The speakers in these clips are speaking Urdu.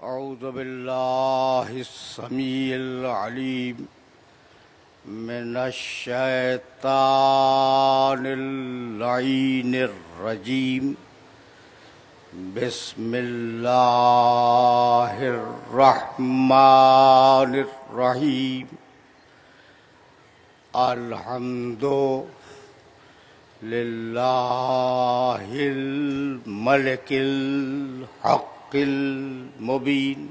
أعوذ بالله السميع العليم من الشيطان اللعين الرجيم. بسم الله الرحمن الرحيم. الحمد لله الملك الحق المبين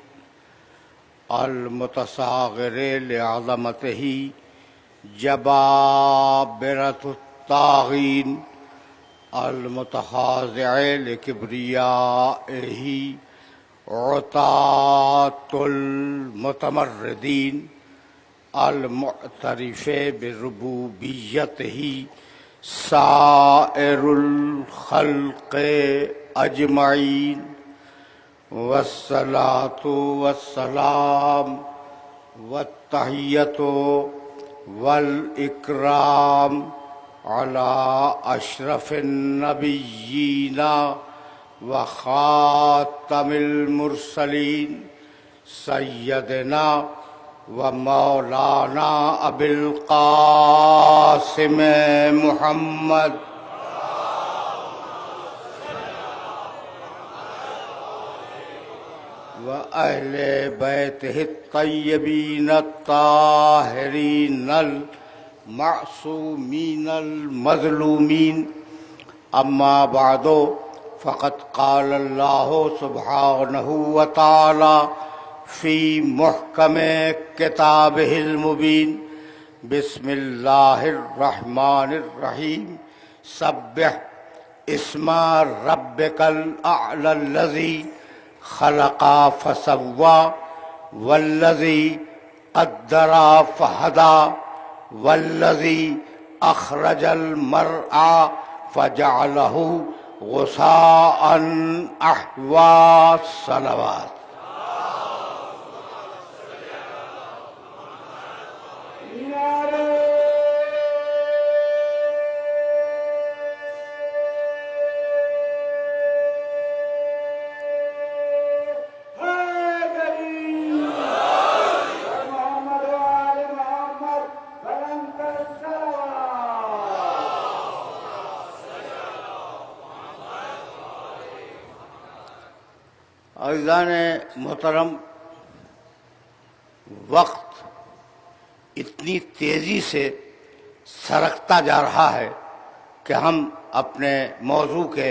المتصاغر لعظمته جبابرة الطاغين المتخاضع لكبريائه عتاة المتمردين المعترف بربوبيته سائر الخلق أجمعين. والصلاة والسلام والتحية والإكرام على أشرف النبيين وخاتم المرسلين سيدنا ومولانا أبي القاسم محمد وأهل بيته الطيبين الطاهرين المعصومين المظلومين. أما بعد فقد قال الله سبحانه وتعالى في محكم كتابه المبين. بسم الله الرحمن الرحيم. سبح اسم ربك الأعلى الذي خلق فسوى والذي قدر فهدى والذي أخرج المرعى فجعله غثاء أحوى. الصلوات. عزیزان محترم، وقت اتنی تیزی سے سرکتا جا رہا ہے کہ ہم اپنے موضوع کے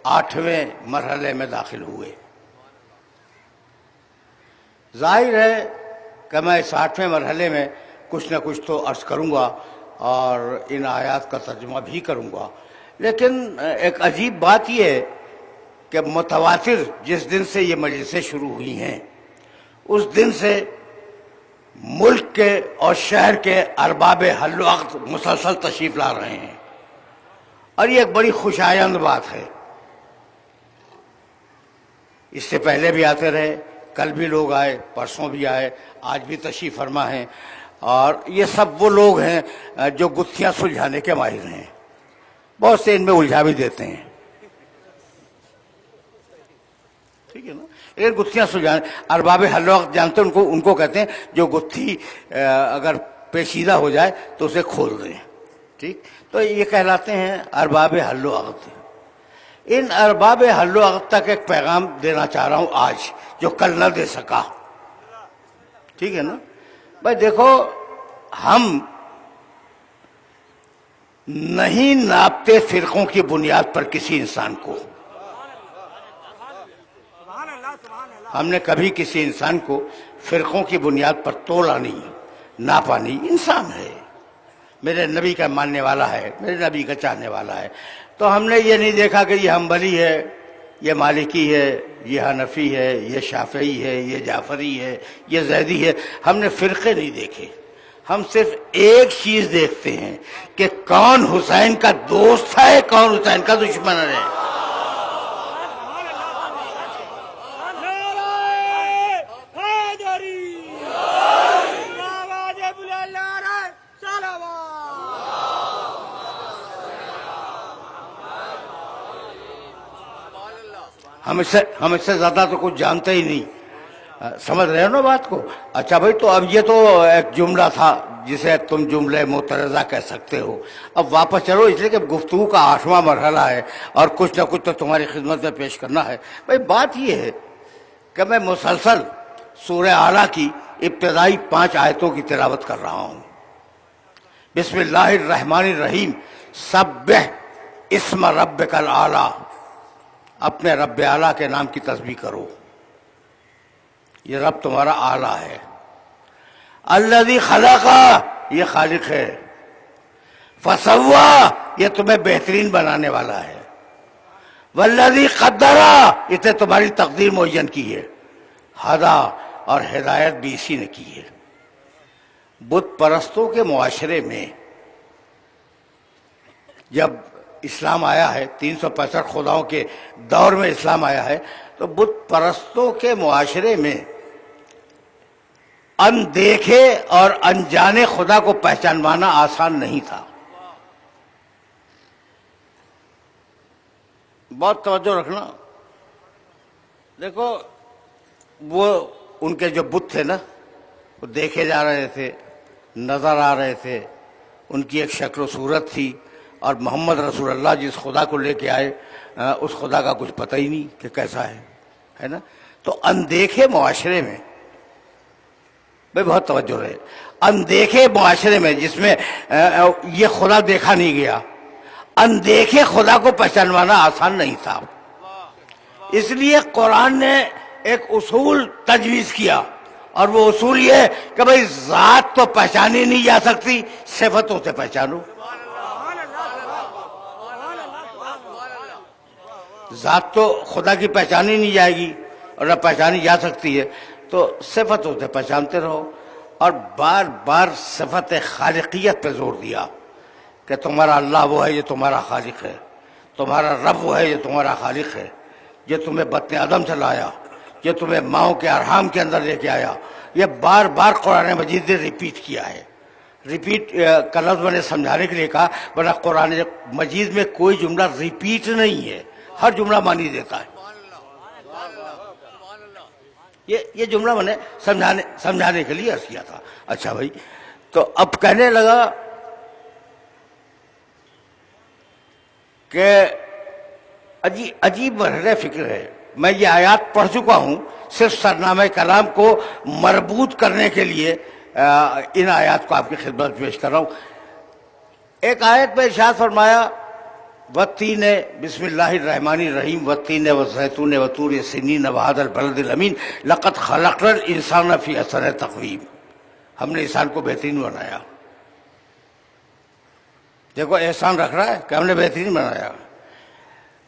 8ویں مرحلے میں داخل ہوئے. ظاہر ہے کہ میں اس 8ویں مرحلے میں کچھ نہ کچھ تو عرض کروں گا اور ان آیات کا ترجمہ بھی کروں گا، لیکن ایک عجیب بات یہ ہے کہ متواتر جس دن سے یہ مجلسیں شروع ہوئی ہیں اس دن سے ملک کے اور شہر کے ارباب حل و عقد مسلسل تشریف لا رہے ہیں، اور یہ ایک بڑی خوشایند بات ہے. اس سے پہلے بھی آتے رہے، کل بھی لوگ آئے، پرسوں بھی آئے، آج بھی تشریف فرما ہیں، اور یہ سب وہ لوگ ہیں جو گتھیاں سلجھانے کے ماہر ہیں. بہت سے ان میں الجھا بھی دیتے ہیں، ٹھیک ہے نا. لیکن گتھیاں سلجھانے ارباب حل و عقد جانتے ہیں ان کو کہتے ہیں جو گتھی اگر پیچیدہ ہو جائے تو اسے کھول دیں. ٹھیک، تو یہ کہلاتے ہیں ارباب حل و عقد. ان ارباب حل و عقد تک ایک پیغام دینا چاہ رہا ہوں آج، جو کل نہ دے سکا. ٹھیک ہے نا بھائی. دیکھو، ہم نہیں ناپتے فرقوں کی بنیاد پر کسی انسان کو. ہم نے کبھی کسی انسان کو فرقوں کی بنیاد پر تولا نہیں، ناپا نہیں. انسان ہے، میرے نبی کا ماننے والا ہے، میرے نبی کا چاہنے والا ہے. تو ہم نے یہ نہیں دیکھا کہ یہ حنبلی ہے، یہ مالکی ہے، یہ حنفی ہے، یہ شافعی ہے، یہ جعفری ہے، یہ زیدی ہے. ہم نے فرقے نہیں دیکھے. ہم صرف ایک چیز دیکھتے ہیں کہ کون حسین کا دوست ہے، کون حسین کا دشمن ہے. ہم اس سے زیادہ تو کچھ جانتے ہی نہیں. سمجھ رہے ہو نا بات کو؟ اچھا بھائی، تو اب یہ تو ایک جملہ تھا جسے تم جملے معترضہ کہہ سکتے ہو. اب واپس چلو، اس لیے کہ گفتگو کا 8واں مرحلہ ہے اور کچھ نہ کچھ تو تمہاری خدمت میں پیش کرنا ہے. بھائی بات یہ ہے کہ میں مسلسل سورہ اعلیٰ کی ابتدائی 5 آیتوں کی تلاوت کر رہا ہوں. بسم اللہ الرحمن الرحیم، سبح اسم ربک الاعلیٰ، اپنے رب اعلیٰ کے نام کی تسبیح کرو. یہ رب تمہارا اعلیٰ ہے. الذی خلق، یہ خالق ہے. فسوا، یہ تمہیں بہترین بنانے والا ہے. والذی قدر، اس نے تمہاری تقدیر معین کی ہے. ہدا، اور ہدایت بھی اسی نے کی ہے. بت پرستوں کے معاشرے میں جب اسلام آیا ہے، 365 خداؤں کے دور میں اسلام آیا ہے، تو بت پرستوں کے معاشرے میں اندیکھے اور انجانے خدا کو پہچانوانا آسان نہیں تھا. بہت توجہ رکھنا. دیکھو، وہ ان کے جو بت تھے نا، وہ دیکھے جا رہے تھے، نظر آ رہے تھے، ان کی ایک شکل و صورت تھی، اور محمد رسول اللہ جس خدا کو لے کے آئے اس خدا کا کچھ پتہ ہی نہیں کہ کیسا ہے نا. تو اندیکھے معاشرے میں، بھائی بہت توجہ رہے، اندیکھے معاشرے میں جس میں یہ خدا دیکھا نہیں گیا، اندیکھے خدا کو پہچانوانا آسان نہیں تھا. اس لیے قرآن نے ایک اصول تجویز کیا، اور وہ اصول یہ کہ بھائی ذات تو پہچانی نہیں جا سکتی، صفتوں سے پہچانو. ذات تو خدا کی پہچانی نہیں جائے گی، اور نہ پہچانی جا سکتی ہے، تو صفتوں سے پہچانتے رہو. اور بار بار صفت خالقیت پہ زور دیا کہ تمہارا اللہ وہ ہے جو تمہارا خالق ہے، تمہارا رب وہ ہے جو تمہارا خالق ہے، جو تمہیں بطن آدم سے لایا، جو تمہیں ماؤں کے ارحام کے اندر لے کے آیا. یہ بار بار قرآن مجید نے ریپیٹ کیا ہے. ریپیٹ کا لفظ میں نے سمجھانے کے لیے کہا، ورنہ قرآن مجید میں کوئی جملہ ریپیٹ نہیں ہے، ہر جملہ معنی دیتا ہے. یہ جملہ میں نے سمجھانے کے لیے عرض کیا تھا. اچھا بھائی، تو اب کہنے لگا کہ عجیب مرحلہ فکر ہے. میں یہ آیات پڑھ چکا ہوں، صرف سرنامہ کلام کو مربوط کرنے کے لیے ان آیات کو آپ کی خدمت پیش کر رہا ہوں. ایک آیت میں ارشاد فرمایا، والتین، بسم اللہ الرحمن الرحیم، والتین والزیتون وطور سینین وہذا البلد الامین لقد خلقنا الانسان فی احسن تقویم. ہم نے انسان کو بہترین بنایا. دیکھو احسان رکھ رہا ہے کہ ہم نے بہترین بنایا.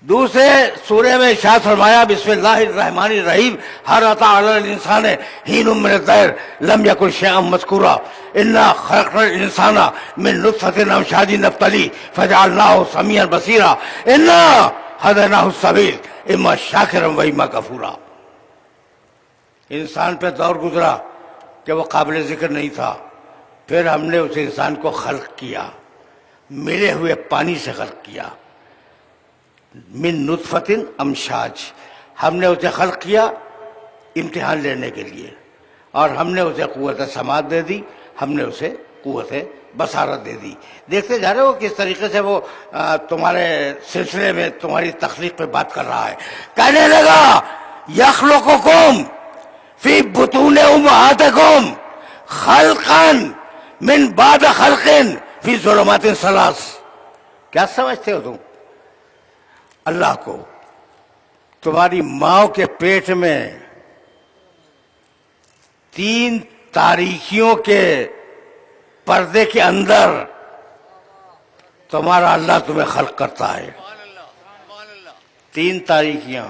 دوسرے سورہ میں ارشاد فرمایا، بسم اللہ الرحمن الرحیم، هل أتى على الإنسان حين من الدهر لم يكن شيئا مذكورا إنا خلقنا الإنسان من نطفة أمشاج نبتليه فجعلناه سميعا بصيرا إنا هديناه السبيل إما شاكرا وإما كفورا. انسان پہ دور گزرا کہ وہ قابل ذکر نہیں تھا، پھر ہم نے اس انسان کو خلق کیا، ملے ہوئے پانی سے خلق کیا. من نطفت امشاج، ہم نے اسے خلق کیا امتحان لینے کے لیے، اور ہم نے اسے قوت سماعت دے دی، ہم نے اسے قوت بصارت دے دی. دیکھتے جا رہے ہو کس طریقے سے وہ تمہارے سلسلے میں تمہاری تخلیق پہ بات کر رہا ہے. کہنے لگا، یخلقکم فی بطون امہاتکم خلقا من بعد خلق فی ظلمات ثلاث. کیا سمجھتے ہو تم اللہ کو؟ تمہاری ماں کے پیٹ میں 3 تاریکیوں کے پردے کے اندر تمہارا اللہ تمہیں خلق کرتا ہے. 3 تاریکیاں.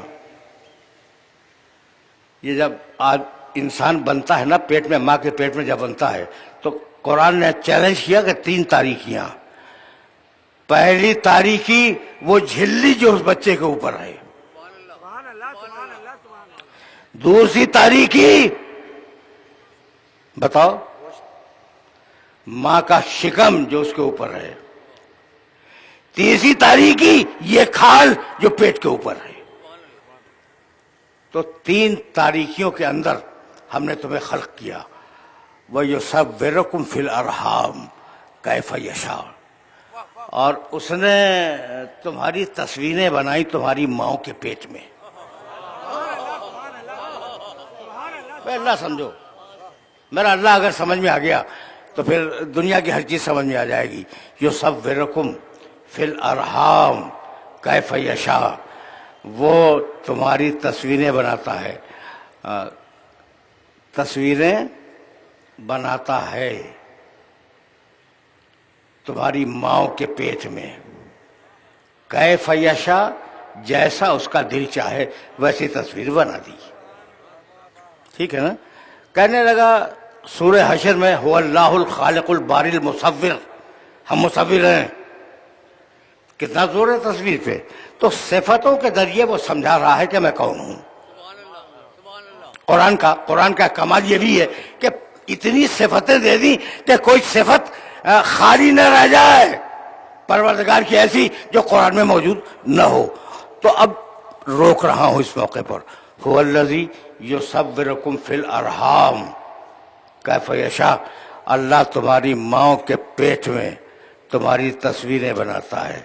یہ جب انسان بنتا ہے نا پیٹ میں، ماں کے پیٹ میں جب بنتا ہے، تو قرآن نے چیلنج کیا کہ 3 تاریکیاں. پہلی تاریکی وہ جھلی جو اس بچے کے اوپر ہے. دوسری تاریکی بتاؤ، ماں کا شکم جو اس کے اوپر ہے. تیسری تاریکی یہ کھال جو پیٹ کے اوپر ہے. تو 3 تاریکیوں کے اندر ہم نے تمہیں خلق کیا. وَيُصَوِّرُكُمْ فِي الْأَرْحَامِ كَيْفَ يَشَاءُ. اور اس نے تمہاری تصویریں بنائی تمہاری ماؤں کے پیٹ میں. اللہ سمجھو, میرا اللہ اگر سمجھ میں آ گیا تو پھر دنیا کی ہر چیز سمجھ میں آ جائے گی. یصورکم فی الارحام کیف یشاء, وہ تمہاری تصویریں بناتا ہے, تصویریں بناتا ہے تمہاری ماؤں کے پیٹ میں. کیف یشاء, جیسا اس کا دل چاہے ویسی تصویر بنا دی. ٹھیک ہے نا. کہنے لگا سورہ حشر میں هو اللہ الخالق الباری المصور, ہم مصور ہیں. کتنا زور ہے تصویر پہ. تو صفتوں کے ذریعے وہ سمجھا رہا ہے کہ میں کون ہوں. قرآن کا کمال یہ بھی ہے کہ اتنی صفتیں دے دی کہ کوئی صفت خالی نہ رہ جائے پروردگار کی ایسی جو قرآن میں موجود نہ ہو. تو اب روک رہا ہوں اس موقع پر, هو الذی یصورکم فی الارحام کیف یشاء, اللہ تمہاری ماؤں کے پیٹ میں تمہاری تصویریں بناتا ہے.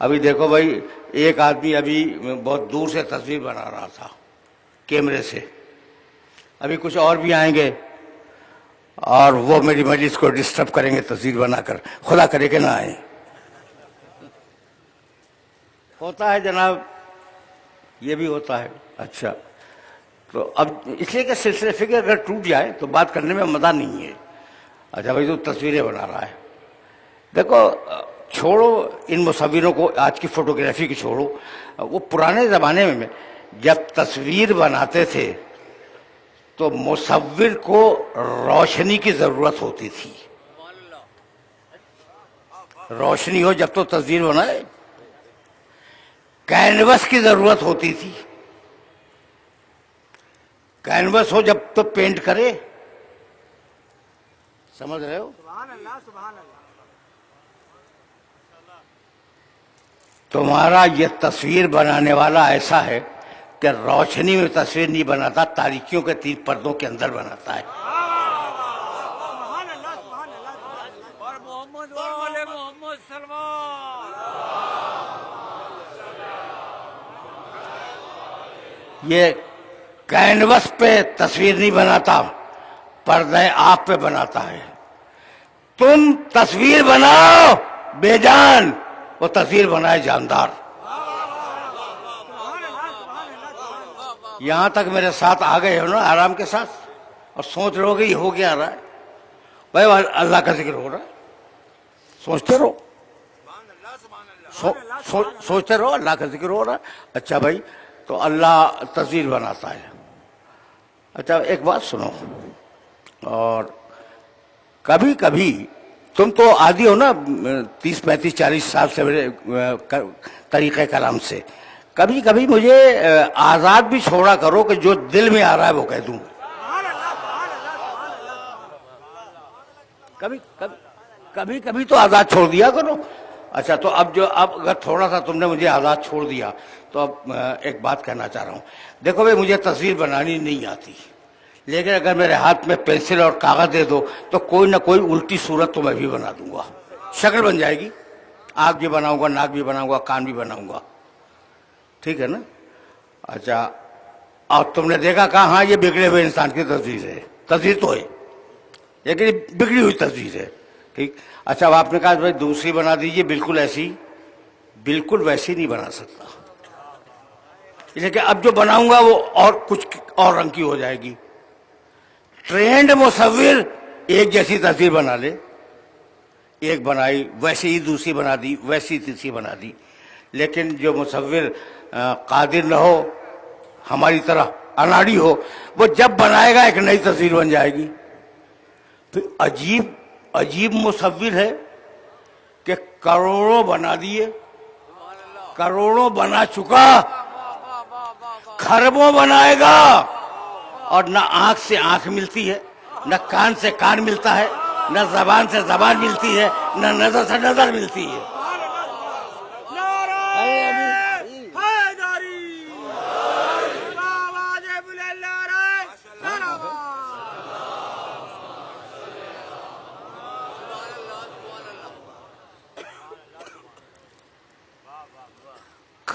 ابھی دیکھو بھائی, ایک آدمی ابھی بہت دور سے تصویر بنا رہا تھا کیمرے سے, ابھی کچھ اور بھی آئیں گے اور وہ میری مجلس کو ڈسٹرب کریں گے تصویر بنا کر. خدا کرے کہ نہ آئیں. ہوتا ہے جناب, یہ بھی ہوتا ہے. اچھا, تو اب اس لیے کہ سلسلے فکر اگر ٹوٹ جائے تو بات کرنے میں مزہ نہیں ہے. اچھا بھائی, تو تصویریں بنا رہا ہے. دیکھو, چھوڑو ان مصوروں کو, آج کی فوٹوگرافی کی چھوڑو. وہ پرانے زمانے میں جب تصویر بناتے تھے تو مصور کو روشنی کی ضرورت ہوتی تھی. روشنی ہو جب تو تصویر بنائے. کینوس کی ضرورت ہوتی تھی. کینوس ہو جب تو پینٹ کرے. سمجھ رہے ہو؟ سبحان اللہ سبحان اللہ. تمہارا یہ تصویر بنانے والا ایسا ہے کہ روشنی میں تصویر نہیں بناتا, تاریکیوں کے 3 پردوں کے اندر بناتا ہے. سبحان اللہ سبحان اللہ. اور محمد و آل محمد سلمان. یہ کینوس پہ تصویر نہیں بناتا, پردے آپ پہ بناتا ہے. تم تصویر بناؤ بے جان, وہ تصویر بنائے جاندار. یہاں تک میرے ساتھ آ گئے ہو نا آرام کے ساتھ, اور سوچ رہے ہو کہ یہ ہو کیا رہا ہے. بھائی اللہ کا ذکر ہو رہا ہے, سوچتے رہو. سوچتے رہو, اللہ کا ذکر ہو رہا ہے. اچھا بھائی, تو اللہ تصویر بناتا ہے. اچھا ایک بات سنو, اور کبھی کبھی تم تو عادی ہو نا 30 35 40 سال سے میرے طریقہ کلام سے, کبھی کبھی مجھے آزاد بھی چھوڑا کرو کہ جو دل میں آ رہا ہے وہ کہہ دوں. کبھی کبھی تو آزاد چھوڑ دیا کرو. اچھا, تو اب اگر تھوڑا سا تم نے مجھے آزاد چھوڑ دیا تو اب ایک بات کہنا چاہ رہا ہوں. دیکھو بھائی, مجھے تصویر بنانی نہیں آتی, لیکن اگر میرے ہاتھ میں پینسل اور کاغذ دے دو تو کوئی نہ کوئی الٹی صورت تو میں بھی بنا دوں گا. شکل بن جائے گی, آنکھ بھی بناؤں گا, ناک بھی بناؤں گا, کان بھی بناؤں گا. ٹھیک ہے نا. اچھا, اور تم نے دیکھا کہا ہاں یہ بگڑے ہوئے انسان کی تصویر ہے. تصویر تو ہے لیکن بگڑی ہوئی تصویر ہے. ٹھیک. اچھا, اب آپ نے کہا بھائی دوسری بنا دیجیے بالکل ایسی. بالکل ویسی نہیں بنا سکتا, لیکن اب جو بناؤں گا وہ اور کچھ اور رنگ کی ہو جائے گی. ٹرینڈ مصور ایک جیسی تصویر بنا لے, ایک بنائی ویسی ہی دوسری بنا دی, ویسی تیسری بنا دی. لیکن جو مصور قادر نہ ہو, ہماری طرح اناڑی ہو, وہ جب بنائے گا ایک نئی تصویر بن جائے گی. تو عجیب مصور ہے کہ کروڑوں بنا دیے, کروڑوں بنا چکا, خربوں بنائے گا, اور نہ آنکھ سے آنکھ ملتی ہے, نہ کان سے کان ملتا ہے, نہ زبان سے زبان ملتی ہے, نہ نظر سے نظر ملتی ہے.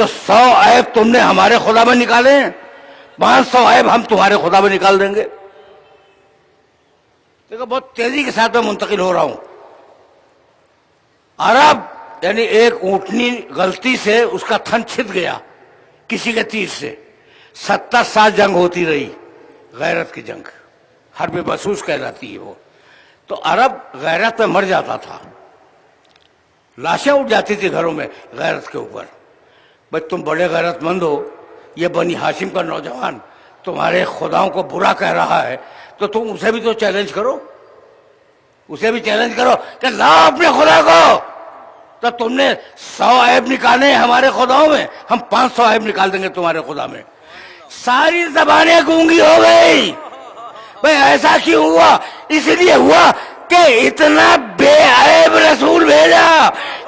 تو 100 عیب تم نے ہمارے خدا میں نکالے ہیں، 500 عیب ہم تمہارے خدا میں نکال دیں گے۔ دیکھو بہت تیزی کے ساتھ میں منتقل ہو رہا ہوں۔ عرب یعنی ایک اونٹنی غلطی سے اس کا تھن چھت گیا کسی کے تیر سے، 70 سال جنگ ہوتی رہی، غیرت کی جنگ، حرب بسوس کہلاتی ہے وہ۔ تو عرب غیرت میں مر جاتا تھا، لاشیں اٹھ جاتی تھی گھروں میں غیرت کے اوپر۔ بھائی تم بڑے غیرت مند ہو، یہ بنی ہاشم کا نوجوان تمہارے خداؤں کو برا کہہ رہا ہے، تو تم اسے بھی تو چیلنج کرو، اسے بھی چیلنج کرو کہ لا اپنے خدا کو۔ تو تم نے 100 عیب نکالے ہمارے خداؤں میں، ہم 500 عیب نکال دیں گے تمہارے خدا میں۔ ساری زبانیں گونگی ہو گئی۔ بھئی ایسا کیوں ہوا؟ اس لیے ہوا کہ اتنا بے عیب رسول بھیجا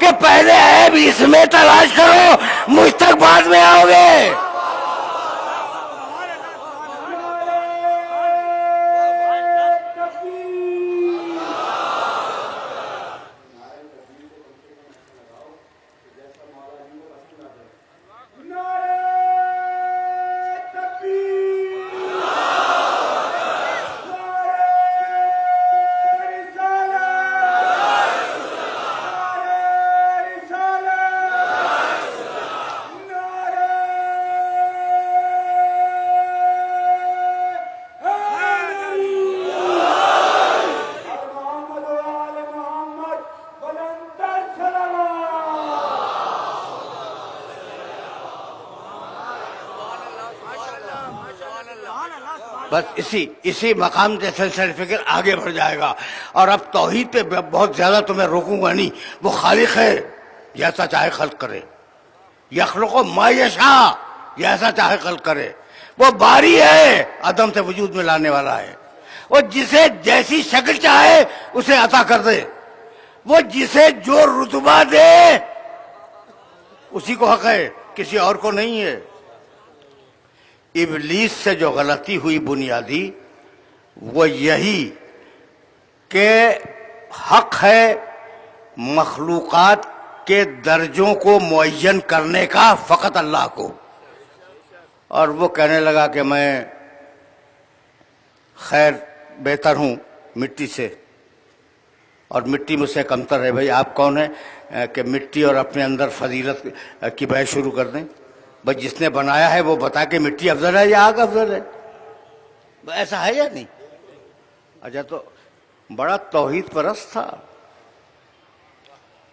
کہ پہلے عیب اس میں تلاش کرو، مجھ تک بعد میں آؤ گے۔ بس اسی مقام سے سلسلہ فکر آگے بڑھ جائے گا، اور اب توحید پہ بہت زیادہ تمہیں روکوں گا نہیں۔ وہ خالق ہے، جیسا چاہے خلق کرے، یخلق ما یشاء، جیسا چاہے خلق کرے۔ وہ باری ہے، عدم سے وجود میں لانے والا ہے۔ وہ جسے جیسی شکل چاہے اسے عطا کر دے، وہ جسے جو رتبہ دے اسی کو حق ہے، کسی اور کو نہیں ہے۔ ابلیس سے جو غلطی ہوئی بنیادی وہ یہی کہ حق ہے مخلوقات کے درجوں کو معین کرنے کا فقط اللہ کو، اور وہ کہنے لگا کہ میں خیر بہتر ہوں مٹی سے، اور مٹی مجھ سے کمتر ہے۔ بھائی آپ کون ہیں کہ مٹی اور اپنے اندر فضیلت کی بحث شروع کر دیں؟ بس جس نے بنایا ہے وہ بتا کہ مٹی افضل ہے یا آگ افضل ہے، ایسا ہے یا نہیں؟ اچھا تو بڑا توحید پرست تھا،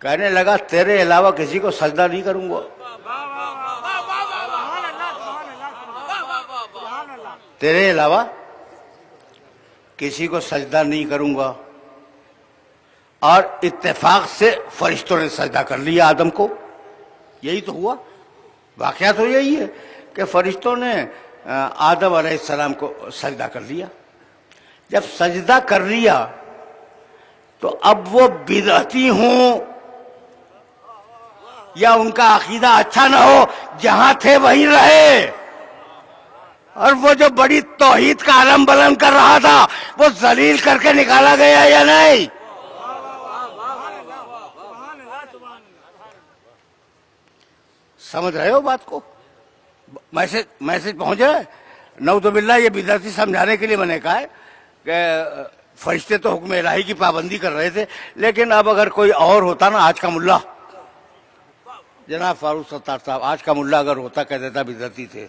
کہنے لگا تیرے علاوہ کسی کو سجدہ نہیں کروں گا، تیرے علاوہ کسی کو سجدہ نہیں کروں گا۔ اور اتفاق سے فرشتوں نے سجدہ کر لیا آدم کو، یہی تو ہوا، واقعہ تو یہی ہے کہ فرشتوں نے آدم علیہ السلام کو سجدہ کر لیا۔ جب سجدہ کر لیا تو اب وہ بدعتی ہوں یا ان کا عقیدہ اچھا نہ ہو، جہاں تھے وہیں رہے، اور وہ جو بڑی توحید کا علم بلند کر رہا تھا وہ ذلیل کر کے نکالا گیا یا نہیں؟ سمجھ رہے ہو بات کو؟ میسج پہنچ رہا ہے؟ نعوذ باللہ یہ بدعتی سمجھانے کے لیے میں نے کہا ہے کہ فرشتے تو حکم الہی کی پابندی کر رہے تھے، لیکن اب اگر کوئی اور ہوتا نا، آج کا ملا جناب فاروق ستار صاحب، آج کا ملا اگر ہوتا کہہ دیتا بدعتی تھے،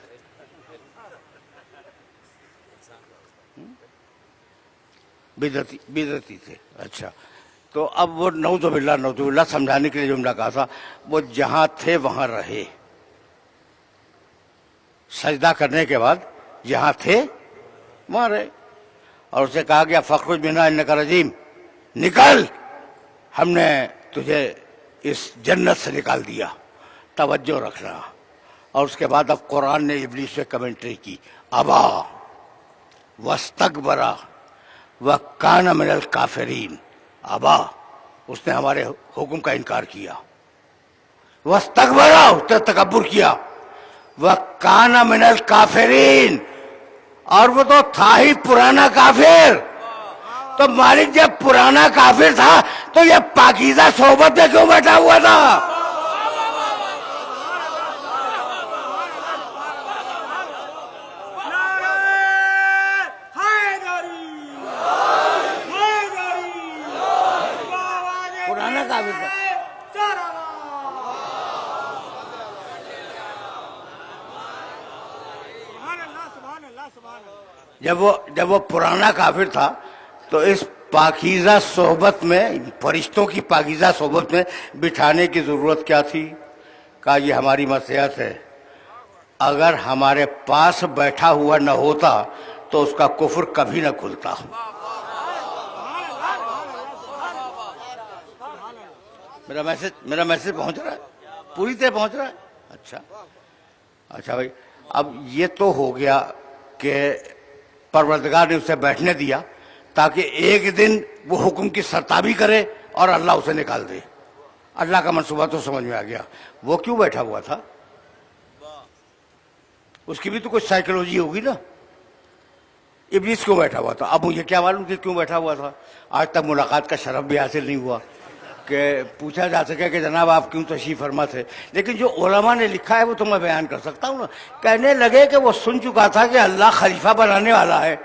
بدعتی تھے۔ اچھا تو اب وہ نعوذ باللہ سمجھانے کے لیے جو جملہ کہا تھا، وہ جہاں تھے وہاں رہے، سجدہ کرنے کے بعد جہاں تھے وہاں رہے، اور اسے کہا گیا فخرج منہا انک رجیم، نکل، ہم نے تجھے اس جنت سے نکال دیا، توجہ رکھنا۔ اور اس کے بعد اب قرآن نے ابلیس سے کمنٹری کی، ابا واستکبر وکان من الکافرین، ابا اس نے ہمارے حکم کا انکار کیا، واستکبر اس نے تکبر کیا، وکان من الکافرین، اور وہ تو تھا ہی پرانا کافر۔ تو مالک جب پرانا کافر تھا تو یہ پاکیزہ صحبت میں کیوں بیٹھا ہوا تھا؟ جب وہ پرانا کافر تھا تو اس پاکیزہ صحبت میں، فرشتوں کی پاکیزہ صحبت میں بٹھانے کی ضرورت کیا تھی؟ کہا یہ ہماری مصلحت ہے، اگر ہمارے پاس بیٹھا ہوا نہ ہوتا تو اس کا کفر کبھی نہ کھلتا۔ میرا میسج پہنچ رہا ہے؟ پوری طرح پہنچ رہا ہے؟ اچھا بھائی، اب یہ تو ہو گیا کہ پروردگار نے اسے بیٹھنے دیا تاکہ ایک دن وہ حکم کی سرتابی کرے اور اللہ اسے نکال دے۔ اللہ کا منصوبہ تو سمجھ میں آ گیا۔ وہ کیوں بیٹھا ہوا تھا؟ اس کی بھی تو کچھ سائیکولوجی ہوگی نا۔ ابلیس کیوں بیٹھا ہوا تھا؟ اب مجھے کیا معلوم کہ کیوں بیٹھا ہوا تھا، آج تک ملاقات کا شرف بھی حاصل نہیں ہوا کہ پوچھا جا سکے کہ جناب آپ کیوں تشریف فرما تھے۔ لیکن جو علماء نے لکھا ہے وہ تو میں بیان کر سکتا ہوں نا۔ کہنے لگے کہ وہ سن چکا تھا کہ اللہ خلیفہ بنانے والا ہے۔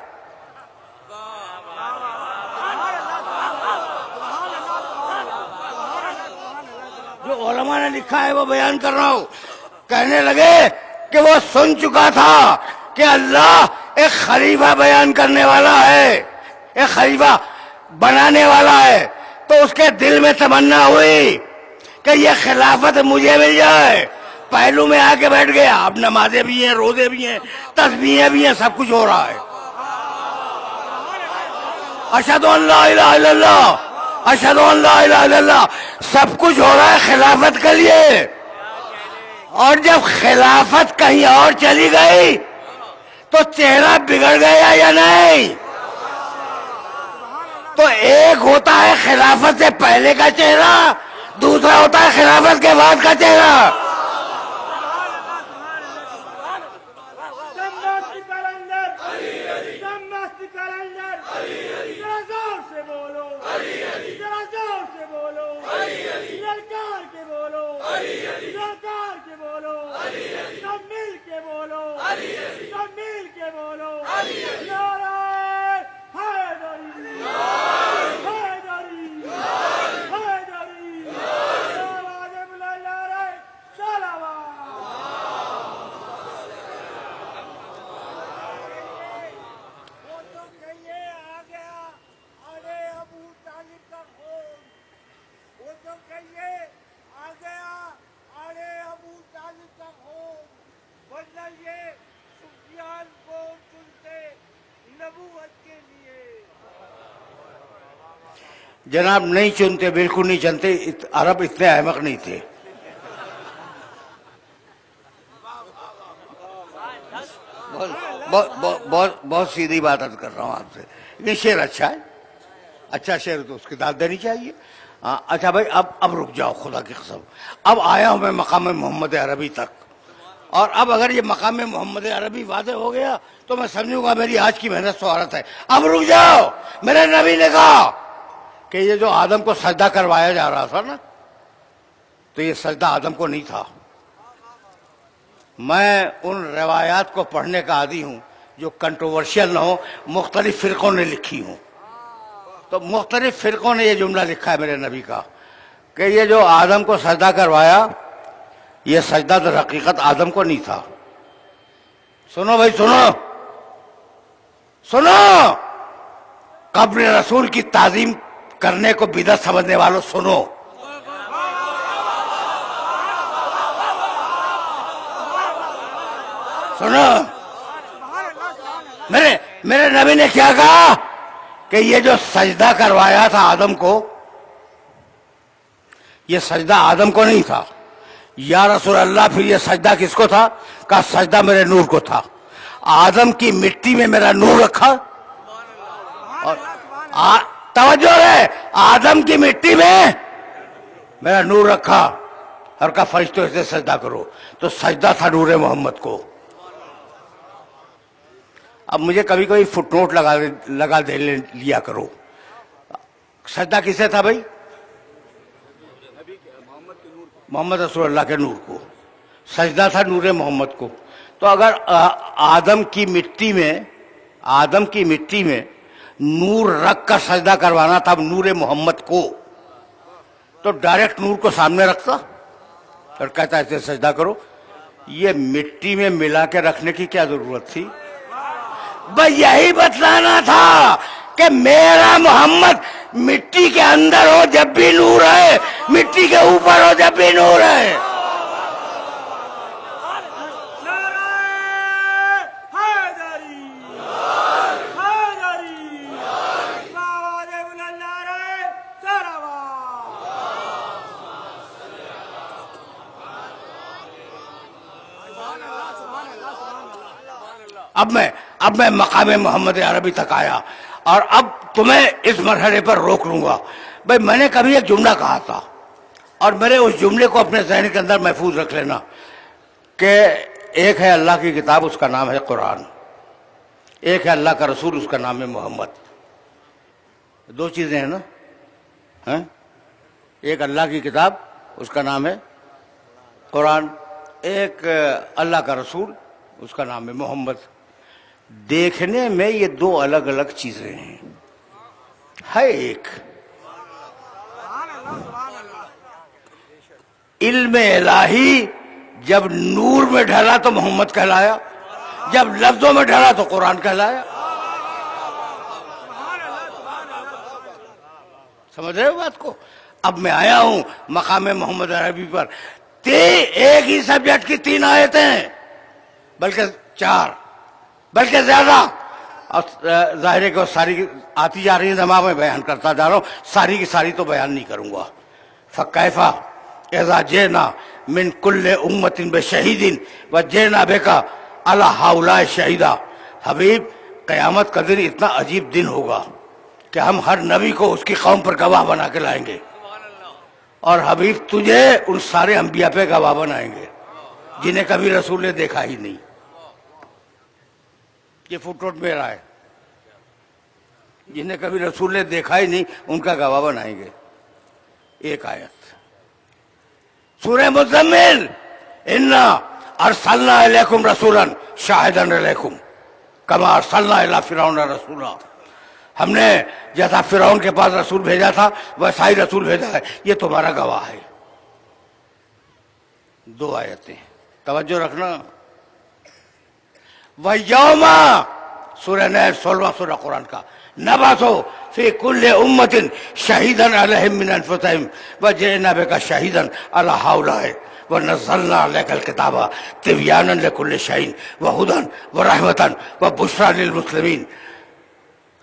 جو علماء نے لکھا ہے وہ بیان کر رہا ہوں۔ کہنے لگے کہ وہ سن چکا تھا کہ اللہ ایک خلیفہ بیان کرنے والا ہے، ایک خلیفہ بنانے والا ہے، تو اس کے دل میں تمنا ہوئی کہ یہ خلافت مجھے مل جائے۔ پہلو میں آ کے بیٹھ گیا۔ اب نمازیں بھی ہیں، روزے بھی ہیں، تسبیحیں بھی ہیں، سب کچھ ہو رہا ہے۔ اشہد ان لا الہ الا اللہ، اشہد ان لا الہ الا اللہ، سب کچھ ہو رہا ہے خلافت کے لیے۔ اور جب خلافت کہیں اور چلی گئی تو چہرہ بگڑ گیا یا نہیں؟ تو ایک ہوتا ہے خلافت سے پہلے کا چہرہ، دوسرا ہوتا ہے خلافت کے بعد کا چہرہ۔ جناب نہیں چنتے، بالکل نہیں چنتے، عرب اتنے احمق نہیں تھے۔ بہت سیدھی بات کر رہا ہوں آپ سے۔ یہ شعر اچھا ہے، اچھا شعر تو اس کی داد دینی چاہیے۔ اچھا بھائی، اب رک جاؤ، خدا کی قسم، اب آیا ہوں میں مقام محمد عربی تک، اور اب اگر یہ مقام محمد عربی واضح ہو گیا تو میں سمجھوں گا میری آج کی محنت سہارت ہے۔ اب رک جاؤ، میرے نبی نے کہا کہ یہ جو آدم کو سجدہ کروایا جا رہا تھا نا، تو یہ سجدہ آدم کو نہیں تھا۔ میں ان روایات کو پڑھنے کا عادی ہوں جو کنٹروورشل نہ ہو، مختلف فرقوں نے لکھی ہوں۔ تو مختلف فرقوں نے یہ جملہ لکھا ہے میرے نبی کا کہ یہ جو آدم کو سجدہ کروایا، یہ سجدہ در حقیقت آدم کو نہیں تھا۔ سنو بھائی، سنو، قبر رسول کی تعظیم کرنے کو بدعت سمجھنے والوں سنو۔ میرے نبی نے کیا کہا کہ یہ جو سجدہ کروایا تھا آدم کو، یہ سجدہ آدم کو نہیں تھا۔ یا رسول اللہ، پھر یہ سجدہ کس کو تھا؟ کہا سجدہ میرے نور کو تھا۔ آدم کی مٹی میں میرا نور رکھا، اور توجہ ہے، آدم کی مٹی میں میرا نور رکھا اور کہا فرشتوں سے سجدہ کرو، تو سجدہ تھا نور محمد کو۔ اب مجھے کبھی کبھی فٹ نوٹ لگا دے لیا کرو، سجدہ کسے تھا بھائی؟ محمد رسول اللہ کے نور کو، سجدہ تھا نور محمد کو۔ تو اگر آدم کی مٹی میں نور رکھ کر سجدہ کروانا تھا نور محمد کو، تو ڈائریکٹ نور کو سامنے رکھتا اور کہتا ایسے سجدہ کرو۔ یہ مٹی میں ملا کے رکھنے کی کیا ضرورت تھی؟ بس یہی بتلانا تھا کہ میرا محمد مٹی کے اندر ہو جب بھی نور ہے، مٹی کے اوپر ہو جب بھی نور ہے۔ اب میں مقام محمد عربی تک آیا، اور اب تمہیں اس مرحلے پر روک لوں گا۔ بھائی میں نے کبھی ایک جملہ کہا تھا، اور میرے اس جملے کو اپنے ذہن کے اندر محفوظ رکھ لینا، کہ ایک ہے اللہ کی کتاب، اس کا نام ہے قرآن، ایک ہے اللہ کا رسول، اس کا نام ہے محمد۔ دو چیزیں ہیں نا، ایک اللہ کی کتاب، اس کا نام ہے قرآن، ایک اللہ کا رسول، اس کا نام ہے محمد۔ دیکھنے میں یہ دو الگ الگ چیزیں ہیں، ہے ایک۔ علم الہی جب نور میں ڈھلا تو محمد کہلایا، جب لفظوں میں ڈھلا تو قرآن کہلایا۔ سمجھ رہے ہو بات کو؟ اب میں آیا ہوں مقام محمد عربی پر، ایک ہی سبجیکٹ کی 3 آیتیں ہیں، بلکہ 4، بلکہ زیادہ، اور ظاہر ہے کہ وہ ساری آتی جا رہی ہے، میں بیان کرتا جا رہا ہوں، ساری کی ساری تو بیان نہیں کروں گا۔ فَكَيْفَ إِذَا جِئْنَا مِنْ كُلِّ أُمَّةٍ بِشَهِيدٍ وَجِئْنَا بِكَ عَلَى هَؤُلَاءِ شَهِيدًا۔ حبیب، قیامت کا دن اتنا عجیب دن ہوگا کہ ہم ہر نبی کو اس کی قوم پر گواہ بنا کے لائیں گے، اور حبیب تجھے ان سارے انبیاء پہ گواہ بنائیں گے جنہیں کبھی رسول نے دیکھا ہی نہیں۔ یہ فٹ نوٹ میرا ہے، جنہیں کبھی رسول نے دیکھا ہی نہیں ان کا گواہ بنائیں گے۔ ایک آیت سورہ مزمل، انا ارسلنا الیکم رسولا شاہدا علیکم کما ارسلنا الی فرعون رسولا۔ ہم نے جیسا فرعون کے پاس رسول بھیجا تھا ویسا ہی رسول بھیجا ہے، یہ تمہارا گواہ ہے۔ 2 آیتیں توجہ رکھنا۔ وَيَوْمَ سورہ نحل 16واں سورہ قرآن کا، نَبَعْثُ فِي كُلِّ أُمَّةٍ شَهِيدًا عَلَيْهِمْ مِنْ أَنفُسِهِمْ وَجِئْنَا بِكَ شَهِيدًا عَلَى هَؤُلَاءِ وَنَزَّلْنَا عَلَيْكَ الْكِتَابَ تِبْيَانًا لِكُلِّ شَيْءٍ وَهُدًى وَرَحْمَةً وَبُشْرَى لِلْمُسْلِمِينَ۔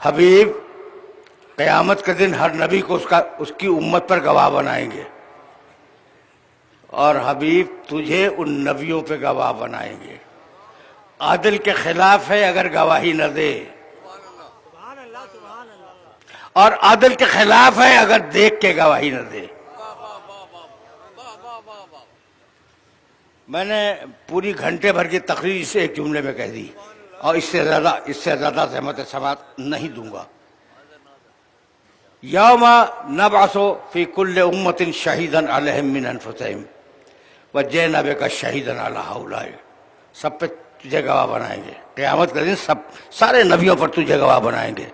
حبیب، قیامت کے دن ہر نبی کو اس کی امت پر گواہ بنائیں گے، اور حبیب تجھے ان نبیوں پہ گواہ بنائیں گے۔ عادل کے خلاف ہے اگر گواہی نہ دے، اور عادل کے خلاف ہے اگر دیکھ کے گواہی نہ دے۔ میں نے پوری گھنٹے بھر کی تقریر اسے ایک جملے میں کہہ دی، اور اس سے زیادہ زحمت سماعت نہیں دوں گا۔ یوم نبعث فی کل امۃ شہیدا علیہم من انفسہم وجئنا بک شہیدا علی ہؤلاء۔ سب پہ تجھے گواہ بنائیں گے، قیامت کا دن سارے نبیوں پر تجھے گواہ بنائیں گے۔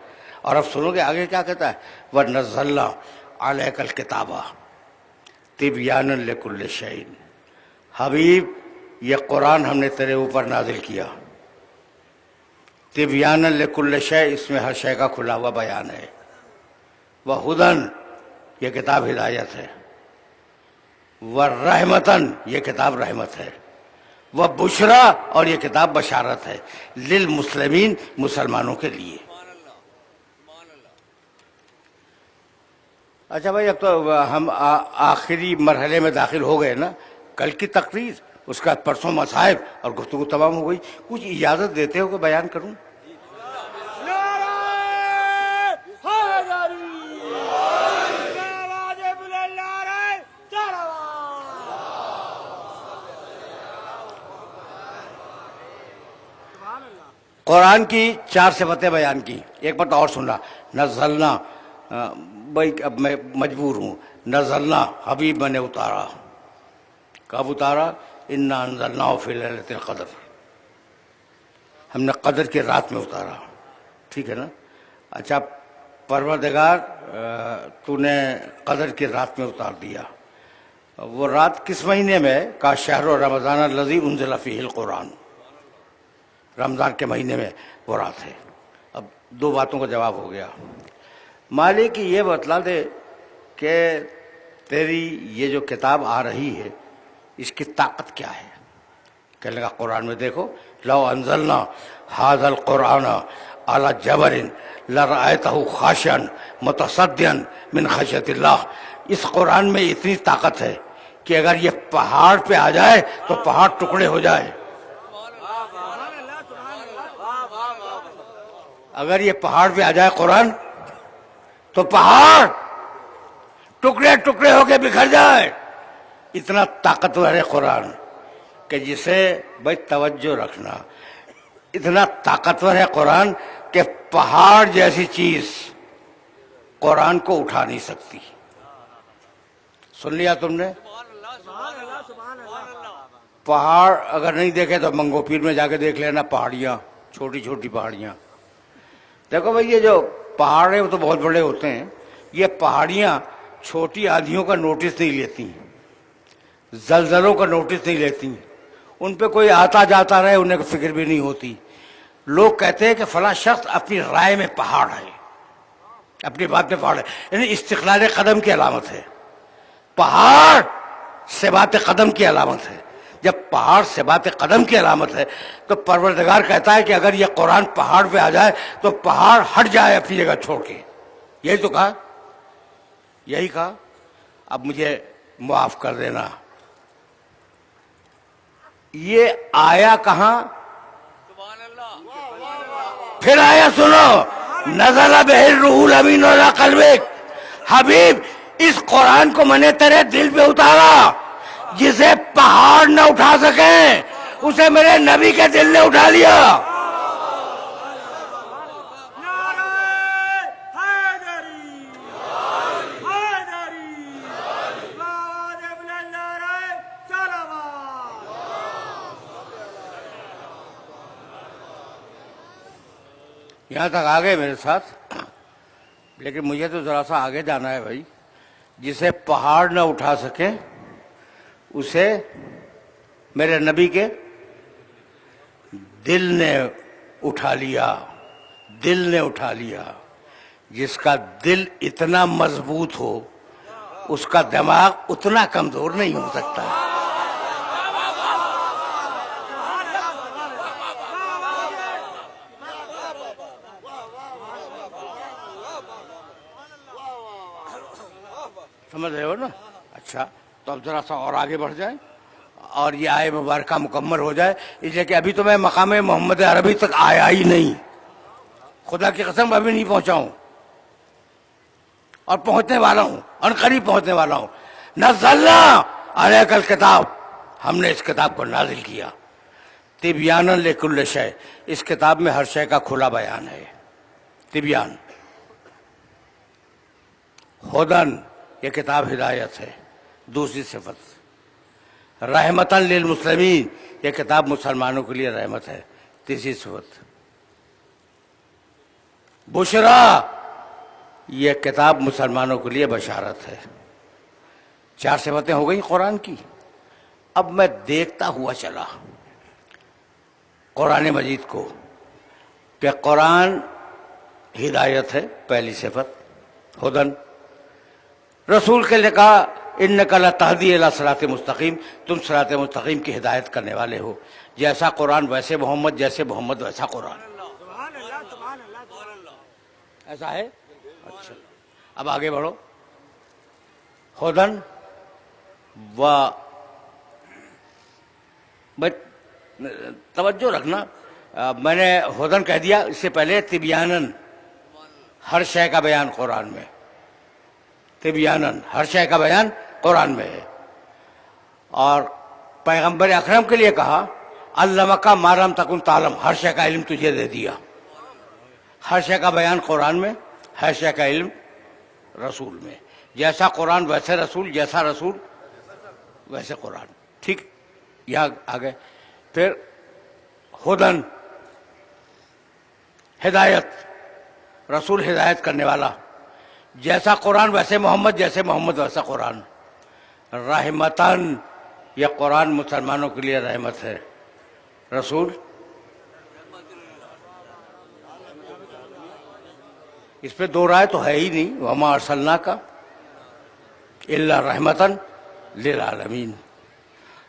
اور اب سنو گے آگے کیا کہتا ہے، وَنَزَّلْنَا عَلَيْكَ الْكِتَابَ تِبْيَانًا لِكُلِّ شَيْءٍ۔ حبیب، یہ قرآن ہم نے تیرے اوپر نازل کیا، تِبْيَانًا لِكُلِّ شَيْءٍ، اس میں ہر شے کا کھلا ہوا بیان ہے۔ وَهُدًى، یہ کتاب ہدایت ہے۔ وَرَحْمَةً، یہ کتاب رحمت ہے۔ وَبُشْرَى، اور یہ کتاب بشارت ہے، للمسلمین، مسلمانوں کے لیے۔ اچھا بھائی، اب تو ہم آخری مرحلے میں داخل ہو گئے نا۔ کل کی تقریر، اس کا پرسوں مصائب، اور گفتگو تمام ہو گئی۔ کچھ اجازت دیتے ہو کہ بیان کروں؟ قرآن کی 4 صفتیں بیان کی، ایک بات اور سننا۔ نزلنا، بھائی اب میں مجبور ہوں، نزلنا حبیب میں نے اتارا۔ کب اتارا؟ انا انزلناہ فی لیلۃ القدر، ہم نے قدر کی رات میں اتارا، ٹھیک ہے نا؟ اچھا پروردگار، تو نے قدر کی رات میں اتار دیا۔ وہ رات کس مہینے میں؟ کا شہر رمضان الذی انزل فیہ القرآن۔ رمضان کے مہینے میں وہ رات ہے۔ اب دو باتوں کا جواب ہو گیا۔ مالک یہ بتلا دے کہ تیری یہ جو کتاب آ رہی ہے اس کی طاقت کیا ہے؟ کہنے لگا قرآن میں دیکھو، لو انزلنا ھذا القرآن علی جبل لرأیتہ خاشعا متصدعا من خشیۃ اللہ۔ اس قرآن میں اتنی طاقت ہے کہ اگر یہ پہاڑ پہ آ جائے تو پہاڑ ٹکڑے ہو جائے۔ اگر یہ پہاڑ پہ آ جائے قرآن تو پہاڑ ٹکڑے ٹکڑے ہو کے بکھر جائے۔ اتنا طاقتور ہے قرآن کہ جسے بھائی توجہ رکھنا، اتنا طاقتور ہے قرآن کہ پہاڑ جیسی چیز قرآن کو اٹھا نہیں سکتی۔ سن لیا تم نے؟ پہاڑ اگر نہیں دیکھے تو منگو پیر میں جا کے دیکھ لینا، پہاڑیاں، چھوٹی چھوٹی پہاڑیاں۔ دیکھو بھائی یہ جو پہاڑ ہیں وہ تو بہت بڑے ہوتے ہیں، یہ پہاڑیاں چھوٹی آندھیوں کا نوٹس نہیں لیتی، زلزلوں کا نوٹس نہیں لیتی، ان پہ کوئی آتا جاتا رہے انہیں فکر بھی نہیں ہوتی۔ لوگ کہتے ہیں کہ فلاں شخص اپنی رائے میں پہاڑ ہے، اپنی بات میں پہاڑ ہے، یعنی استقلال قدم کی علامت ہے۔ پہاڑ ثبات قدم کی علامت ہے۔ جب پہاڑ ثبات قدم کی علامت ہے تو پروردگار کہتا ہے کہ اگر یہ قرآن پہاڑ پہ آ جائے تو پہاڑ ہٹ جائے اپنی جگہ چھوڑ کے۔ یہی تو کہا، یہی کہا۔ اب مجھے معاف کر دینا، یہ آیا کہاں؟ پھر آیا سنو، نزل بہ الروح الامین علی قلبک۔ حبیب اس قرآن کو میں نے تیرے دل پہ اتارا، جسے پہاڑ نہ اٹھا سکیں اسے میرے نبی کے دل نے اٹھا لیا۔ یہاں تک آ گئے میرے ساتھ، لیکن مجھے تو ذرا سا آگے جانا ہے بھائی۔ جسے پہاڑ نہ اٹھا سکیں اسے میرے نبی کے دل نے اٹھا لیا، دل نے اٹھا لیا۔ جس کا دل اتنا مضبوط ہو اس کا دماغ اتنا کمزور نہیں ہو سکتا۔ سمجھ رہے ہو نا؟ اچھا تو اب ذرا سا اور آگے بڑھ جائیں اور یہ آئے مبارکہ مکمل ہو جائے، اس لیے کہ ابھی تو میں مقام محمد عربی تک آیا ہی نہیں، خدا کی قسم ابھی نہیں پہنچا ہوں، اور پہنچنے والا ہوں، عنقریب پہنچنے والا ہوں۔ نزلنا علیک الکتاب، ہم نے اس کتاب کو نازل کیا، تبیانا لکل شیء، اس کتاب میں ہر شے کا کھلا بیان ہے۔ تبیان، ہدن، یہ کتاب ہدایت ہے، دوسری صفت۔ رحمتاً للمسلمین، یہ کتاب مسلمانوں کے لیے رحمت ہے، تیسری صفت۔ بشرا، یہ کتاب مسلمانوں کے لیے بشارت ہے۔ چار صفتیں ہو گئی قرآن کی۔ اب میں دیکھتا ہوا چلا قرآن مجید کو کہ قرآن ہدایت ہے، پہلی صفت، ہدن۔ رسول کے لیے کہا انک لتہدی الی صراط مستقیم، تم صراط مستقیم کی ہدایت کرنے والے ہو۔ جیسا قرآن ویسے محمد، جیسے محمد ویسا قرآن۔ ایسا ہے؟ اچھا اب آگے بڑھو۔ ہدن و توجہ رکھنا، میں نے ہدن کہہ دیا، اس سے پہلے تبیانن، ہر شے کا بیان قرآن میں، تبیانن، ہر شے کا بیان قرآن میں ہے۔ اور پیغمبر اکرم کے لیے کہا علمک ما لم تکن تعلم، ہر شے کا علم تجھے دے دیا۔ ہر شے کا بیان قرآن میں، ہر شے کا علم رسول میں۔ جیسا قرآن ویسے رسول، جیسا رسول ویسے قرآن۔ ٹھیک، یہاں آگے پھر ہدن، ہدایت، رسول ہدایت کرنے والا، جیسا قرآن ویسے محمد، جیسے محمد ویسا قرآن۔ رحمتاً، یہ قرآن مسلمانوں کے لیے رحمت ہے، رسول اس پہ دو رائے تو ہے ہی نہیں. وما ارسلناک الا رحمتن للعالمین.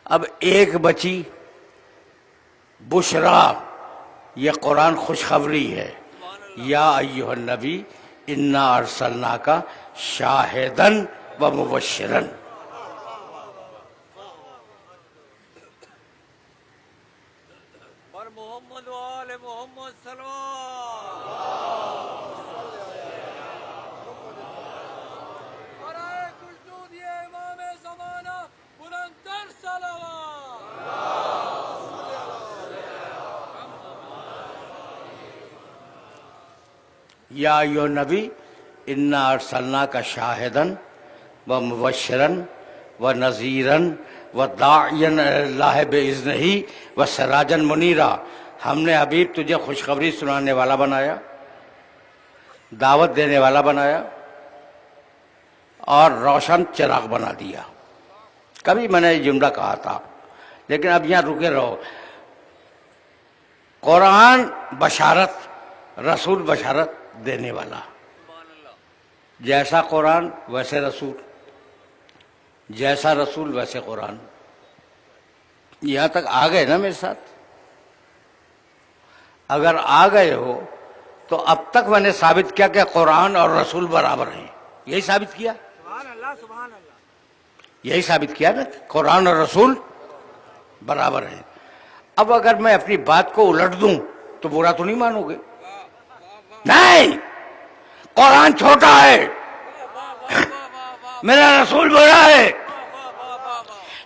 اب ایک بچی بشرا، یہ قرآن خوشخبری ہے. یا ایھا النبی انا ارسلناک شاہدن و مبشرن. پر محمد و آل محمد صلوات. برائے کلثوم یہ امام زمانہ بلندتر صلوات. یا ایھا النبی انا ارسلناک شاہدن و مبشرن و نذیرن و داعیا الی اللہ باذنہ و سراجا منیرا. ہم نے حبیب تجھے خوشخبری سنانے والا بنایا، دعوت دینے والا بنایا اور روشن چراغ بنا دیا. کبھی میں نے یہ جملہ کہا تھا لیکن اب یہاں رکے رہو. قرآن بشارت، رسول بشارت دینے والا. جیسا قرآن ویسے رسول، جیسا رسول ویسے قرآن. یہاں تک آ گئے نا میرے ساتھ؟ اگر آ گئے ہو تو اب تک میں نے ثابت کیا کہ قرآن اور رسول برابر ہیں. یہی ثابت کیا، سبحان اللہ سبحان اللہ. یہی ثابت کیا نا کہ قرآن اور رسول برابر ہیں. اب اگر میں اپنی بات کو الٹ دوں تو برا تو نہیں مانو گے؟ نہیں، قرآن چھوٹا ہے، میرا رسول بڑا ہے.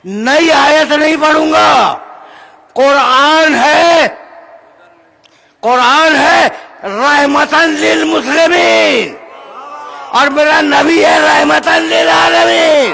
نئی آیت نہیں پڑھوں گا. قرآن ہے، قرآن ہے رحمتاً للمسلمین اور میرا نبی ہے رحمتاً للعالمین.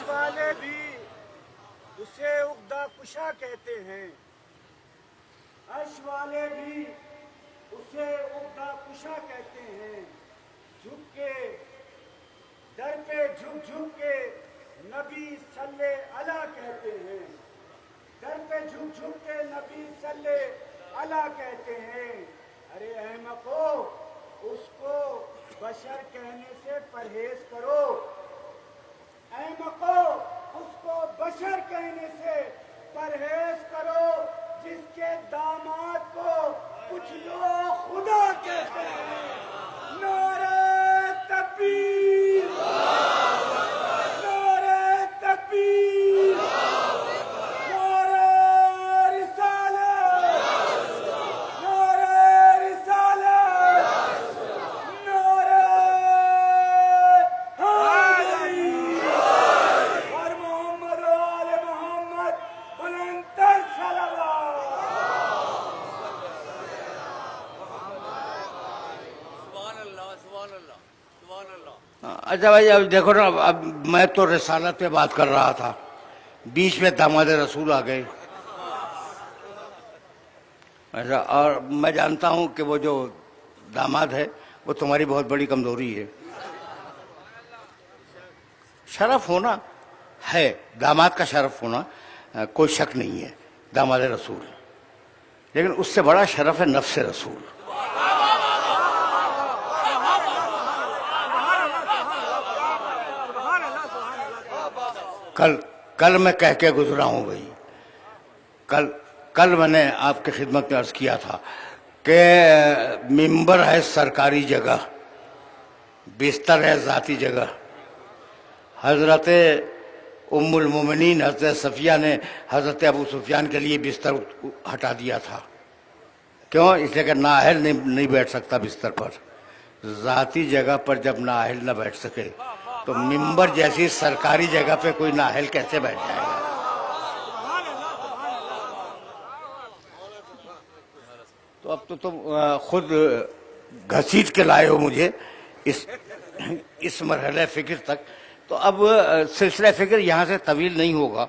والے بھی اسے عقدہ کشا کہتے ہیں. عرش والے بھی اسے عقدہ کشا کہتے ہیں. جھک کے در پہ جھک جھک کے نبی صلی اللہ کہتے ہیں. در پہ جھک جھک کے نبی صلی اللہ کہتے ہیں. ارے احمقو، اس کو بشر کہنے سے پرہیز کرو. احمقو، اس کو بشر کہنے سے پرہیز کرو جس کے داماد کو کچھ لوگ خدا کہتے ہیں. نعرہ تکبیر، نعرہ تکبیر، نعرہ رسالت، نعرہ رسالت، نعرہ حیدری اور محمد و آل محمد بلندتر صلوات. سبحان اللہ سبحان اللہ سبحان اللہ. اچھا بھائی، اب دیکھو نا، اب میں تو رسالت پہ بات کر رہا تھا، بیچ میں داماد رسول آ گئے. ایسا، اور میں جانتا ہوں کہ وہ جو داماد ہے وہ تمہاری بہت بڑی کمزوری ہے. شرف ہونا ہے، داماد کا شرف ہونا کوئی شک نہیں ہے، داماد رسول. لیکن اس سے بڑا شرف ہے نفس رسول. کل میں کہہ کے گزرا ہوں بھائی. کل میں نے آپ کی خدمت میں عرض کیا تھا کہ ممبر ہے سرکاری جگہ، بستر ہے ذاتی جگہ. حضرت ام المومنین حضرت صفیہ نے حضرت ابو سفیان کے لیے بستر ہٹا دیا تھا. کیوں؟ اس لیے کہ نااہل نہیں بیٹھ سکتا بستر پر. ذاتی جگہ پر جب نااہل نہ بیٹھ سکے تو ممبر جیسی سرکاری جگہ پہ کوئی نااہل کیسے بیٹھ جائے گا؟ تو اب تو تم خود گھسیٹ کے لائے ہو مجھے اس مرحلہ فکر تک. تو اب سلسلہ فکر یہاں سے طویل نہیں ہوگا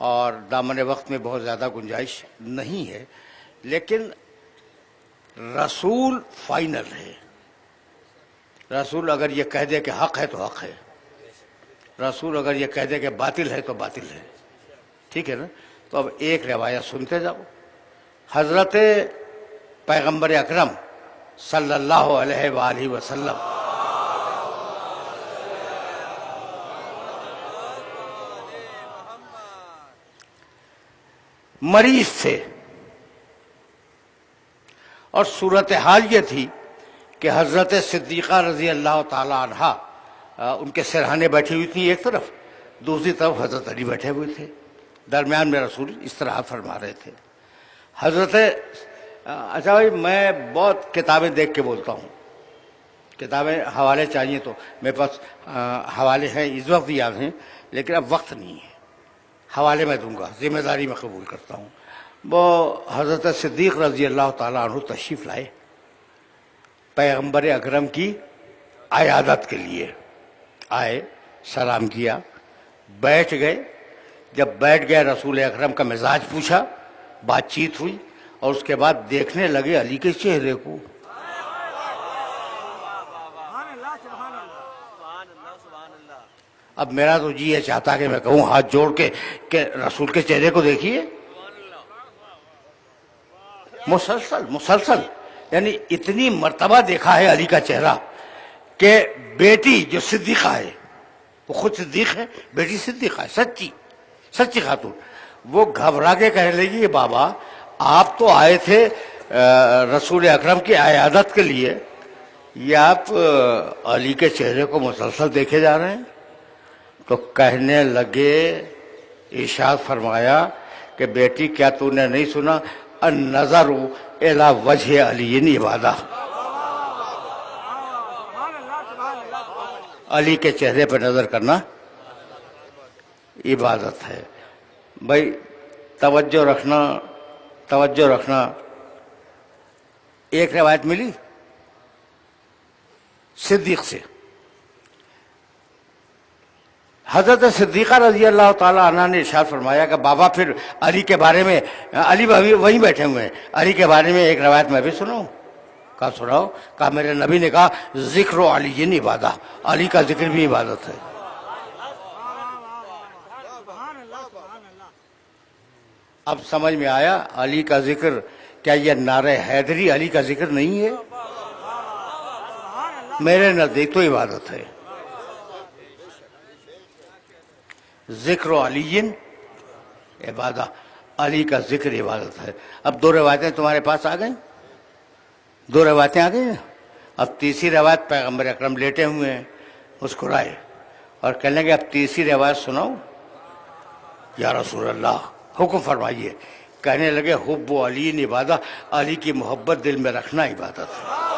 اور دامن وقت میں بہت زیادہ گنجائش نہیں ہے، لیکن رسول فائنل ہے. رسول اگر یہ کہہ دے کہ حق ہے تو حق ہے، رسول اگر یہ کہہ دے کہ باطل ہے تو باطل ہے. ٹھیک ہے نا؟ تو اب ایک روایت سنتے جاؤ. حضرت پیغمبر اکرم صلی اللہ علیہ وآلہ وسلم مریض تھے، اور صورتحال یہ تھی کہ حضرت صدیقہ رضی اللہ تعالی عنہا ان کے سرہانے بیٹھی ہوئی تھی ایک طرف، دوسری طرف حضرت علی بیٹھے ہوئے تھے، درمیان میں رسول استراحت فرما رہے تھے. حضرت اچھا بھائی، میں بہت کتابیں دیکھ کے بولتا ہوں، کتابیں حوالے چاہیے تو میرے پاس حوالے ہیں، اس وقت بھی یاد ہیں، لیکن اب وقت نہیں ہے. حوالے میں دوں گا، ذمہ داری میں قبول کرتا ہوں. وہ حضرت صدیق رضی اللہ تعالیٰ عنہ تشریف لائے پیغمبر اکرم کی عیادت کے لیے. آئے، سلام کیا، بیٹھ گئے. جب بیٹھ گئے رسول اکرم کا مزاج پوچھا، بات چیت ہوئی، اور اس کے بعد دیکھنے لگے علی کے چہرے کو. اب میرا تو جی یہ چاہتا کہ میں کہوں ہاتھ جوڑ کے کہ رسول کے چہرے کو دیکھیے. مسلسل یعنی اتنی مرتبہ دیکھا ہے علی کا چہرہ کہ بیٹی جو صدیقہ ہے، وہ خود صدیق ہے، بیٹی صدیقہ ہے، سچی خاتون، وہ گھبرا کے کہنے لگی کہ بابا آپ تو آئے تھے رسول اکرم کی عیادت کے لیے، یہ آپ علی کے چہرے کو مسلسل دیکھے جا رہے ہیں. تو کہنے لگے، ارشاد فرمایا کہ بیٹی کیا تو نے نہیں سنا، النظر الی وجہ علی عبادہ، علی کے چہرے پر نظر کرنا عبادت ہے. بھائی توجہ رکھنا. ایک روایت ملی صدیق سے، حضرت صدیقہ رضی اللہ تعالیٰ عنہ نے ارشاد فرمایا کہ بابا پھر علی کے بارے میں، علی وہیں بیٹھے ہوئے ہیں، علی کے بارے میں ایک روایت میں بھی سناؤں؟ کہا سناؤ. کہا میرے نبی نے کہا ذکر علی عبادہ، علی کا ذکر بھی عبادت ہے. اب سمجھ میں آیا علی کا ذکر، کیا یہ نعرہ حیدری علی کا ذکر نہیں ہے؟ میرے نزدیک تو عبادت ہے. ذکر علی عبادہ، علی کا ذکر عبادت ہے. اب دو روایتیں تمہارے پاس آ گئیں، دو روایتیں آ گئی. اب تیسری روایت پیغمبر اکرم لیٹے ہوئے ہیں، مسکرائے اور کہنے لگے اب تیسری روایت سناؤ یا رسول اللہ، حکم فرمائیے. کہنے لگے حب علی عبادہ، علی کی محبت دل میں رکھنا عبادت ہے.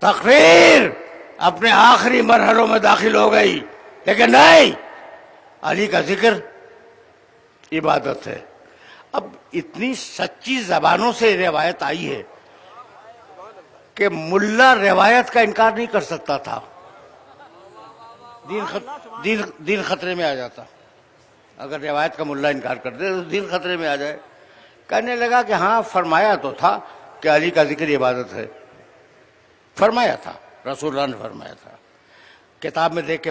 تقریر اپنے آخری مرحلوں میں داخل ہو گئی، لیکن نہیں، علی کا ذکر عبادت ہے. اب اتنی سچی زبانوں سے روایت آئی ہے کہ ملا روایت کا انکار نہیں کر سکتا تھا، دین خطرے میں آ جاتا. اگر روایت کا ملا انکار کر دے تو دین خطرے میں آ جائے. کہنے لگا کہ ہاں فرمایا تو تھا کہ علی کا ذکر عبادت ہے، فرمایا تھا، رسول اللہ نے فرمایا تھا. کتاب میں دیکھ کے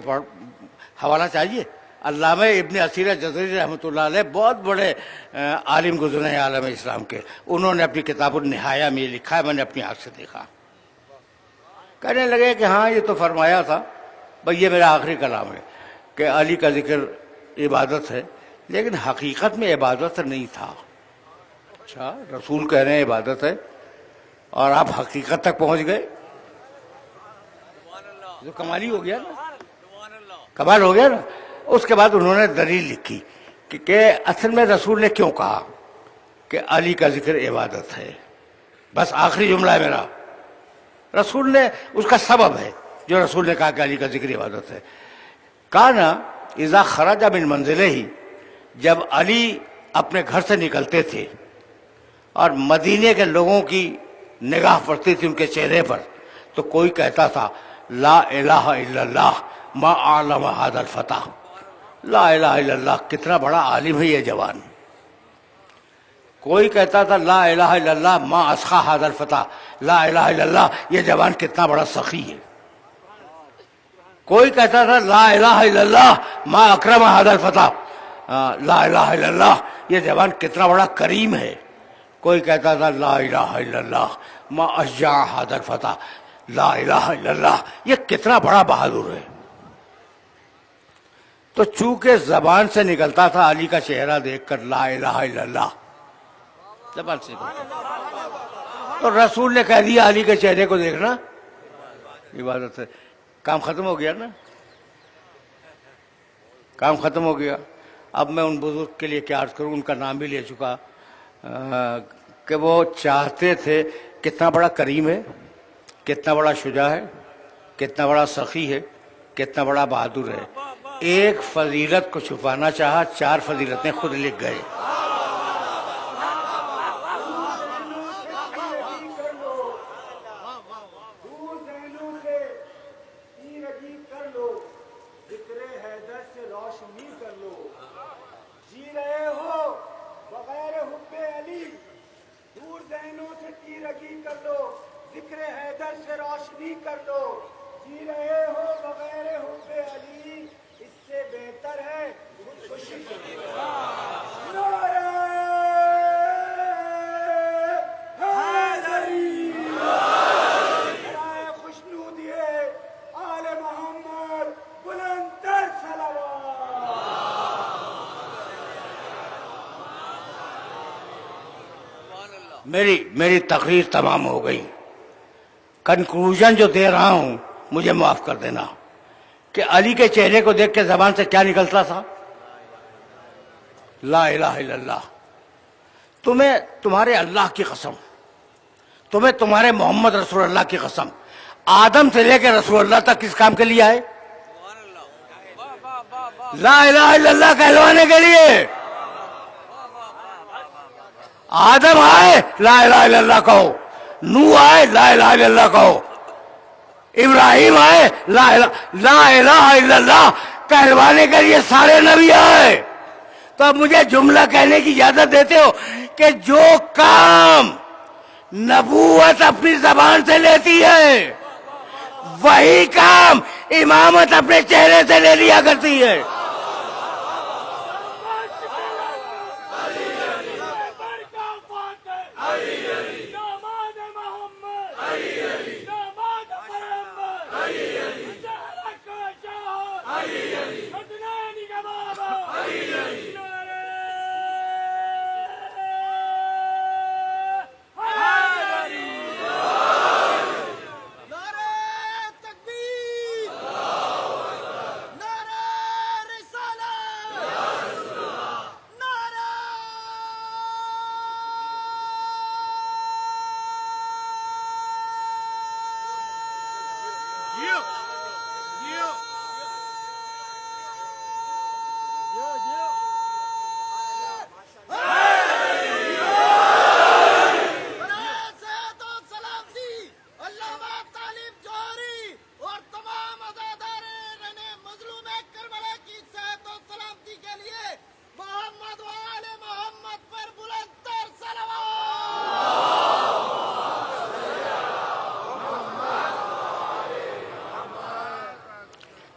حوالہ چاہیے، علامہ ابن اسیر جزری رحمۃ اللہ علیہ بہت بڑے عالم گزرے ہیں عالم اسلام کے، انہوں نے اپنی کتاب النہایہ میں یہ لکھا ہے، میں نے اپنی آنکھ سے دیکھا۔ کہنے لگے کہ ہاں یہ تو فرمایا تھا، بھئی یہ میرا آخری کلام ہے، کہ علی کا ذکر عبادت ہے، لیکن حقیقت میں عبادت نہیں تھا۔ اچھا، رسول کہہ رہے ہیں عبادت ہے اور آپ حقیقت تک پہنچ گئے، جو کمالی ہو گیا نا، کمال ہو گیا نا۔ اس کے بعد انہوں نے دلیل لکھی کہ اصل میں رسول نے کیوں کہا کہ علی کا ذکر عبادت ہے۔ بس آخری جملہ ہے میرا، رسول نے اس کا سبب ہے جو رسول نے کہا کہ علی کا ذکر عبادت ہے۔ کانا اذا خرج من منزلہ ہی، جب علی اپنے گھر سے نکلتے تھے اور مدینے کے لوگوں کی نگاہ پڑتی تھی ان کے چہرے پر، تو کوئی کہتا تھا لا الہ الا اللہ ما اعلم ھذا الفتح، لا الہ الا اللہ، کتنا بڑا عالم ہے یہ جوان۔ کوئی کہتا تھا لا الہ الا اللہ ما اسخا ھذا الفتح، لا الہ الا اللہ، یہ جوان کتنا بڑا سخی ہے۔ کوئی کہتا تھا لا الہ الا اللہ ما اکرم ھذا الفتح، لا الہ الا اللہ، یہ جوان کتنا بڑا کریم ہے۔ کوئی کہتا تھا لا الہ الا اللہ ما اشجع ھذا الفتح، لا الہ الا اللہ، یہ کتنا بڑا بہادر ہے۔ تو چونکہ زبان سے نکلتا تھا علی کا چہرہ دیکھ کر لا الہ الا اللہ، زبان سے نکلتا، تو رسول نے کہہ دیا علی کے چہرے کو دیکھنا عبادت ہے۔ کام ختم ہو گیا نا، کام ختم ہو گیا۔ اب میں ان بزرگ کے لیے کیا عرض کروں، ان کا نام بھی لے چکا، کہ وہ چاہتے تھے، کتنا بڑا کریم ہے، کتنا بڑا شجاع ہے، کتنا بڑا سخی ہے، کتنا بڑا بہادر ہے۔ ایک فضیلت کو چھپانا چاہا، 4 فضیلتیں خود لکھ گئے۔ دور ذہنوں سے تیرگی کر لو، ذکر حیدر سے روشنی کر لو، جی رہے ہو بغیر حب علی، دور ذہنوں سے تیرگی کر لو، ذکر حیدر سے روشنی کر لو، جی رہے ہو بغیر حب علی، اس سے بہتر ہے خودکشی کرو۔ نعرہ حیدری، نعرہ خوشنودی آل محمد، بلند تر صلوات۔ میری تقریر تمام ہو گئی، کنکلوژن جو دے رہا ہوں مجھے معاف کر دینا، کہ علی کے چہرے کو دیکھ کے زبان سے کیا نکلتا تھا؟ لا الہ الا اللہ۔ تمہیں تمہارے اللہ کی قسم، تمہیں تمہارے محمد رسول اللہ کی قسم، آدم سے لے کے رسول اللہ تک کس کام کے لیے آئے؟ لا الہ الا اللہ کہلوانے کے لیے۔ آدم آئے لا الہ الا اللہ کہو، نوح آئے لا الہ الا اللہ کہو، ابراہیم آئے لا الہ الا اللہ کہلوانے کے لیے سارے نبی آئے۔ تو اب مجھے جملہ کہنے کی اجازت دیتے ہو کہ جو کام نبوت اپنی زبان سے لیتی ہے، وہی کام امامت اپنے چہرے سے لے لیا کرتی ہے۔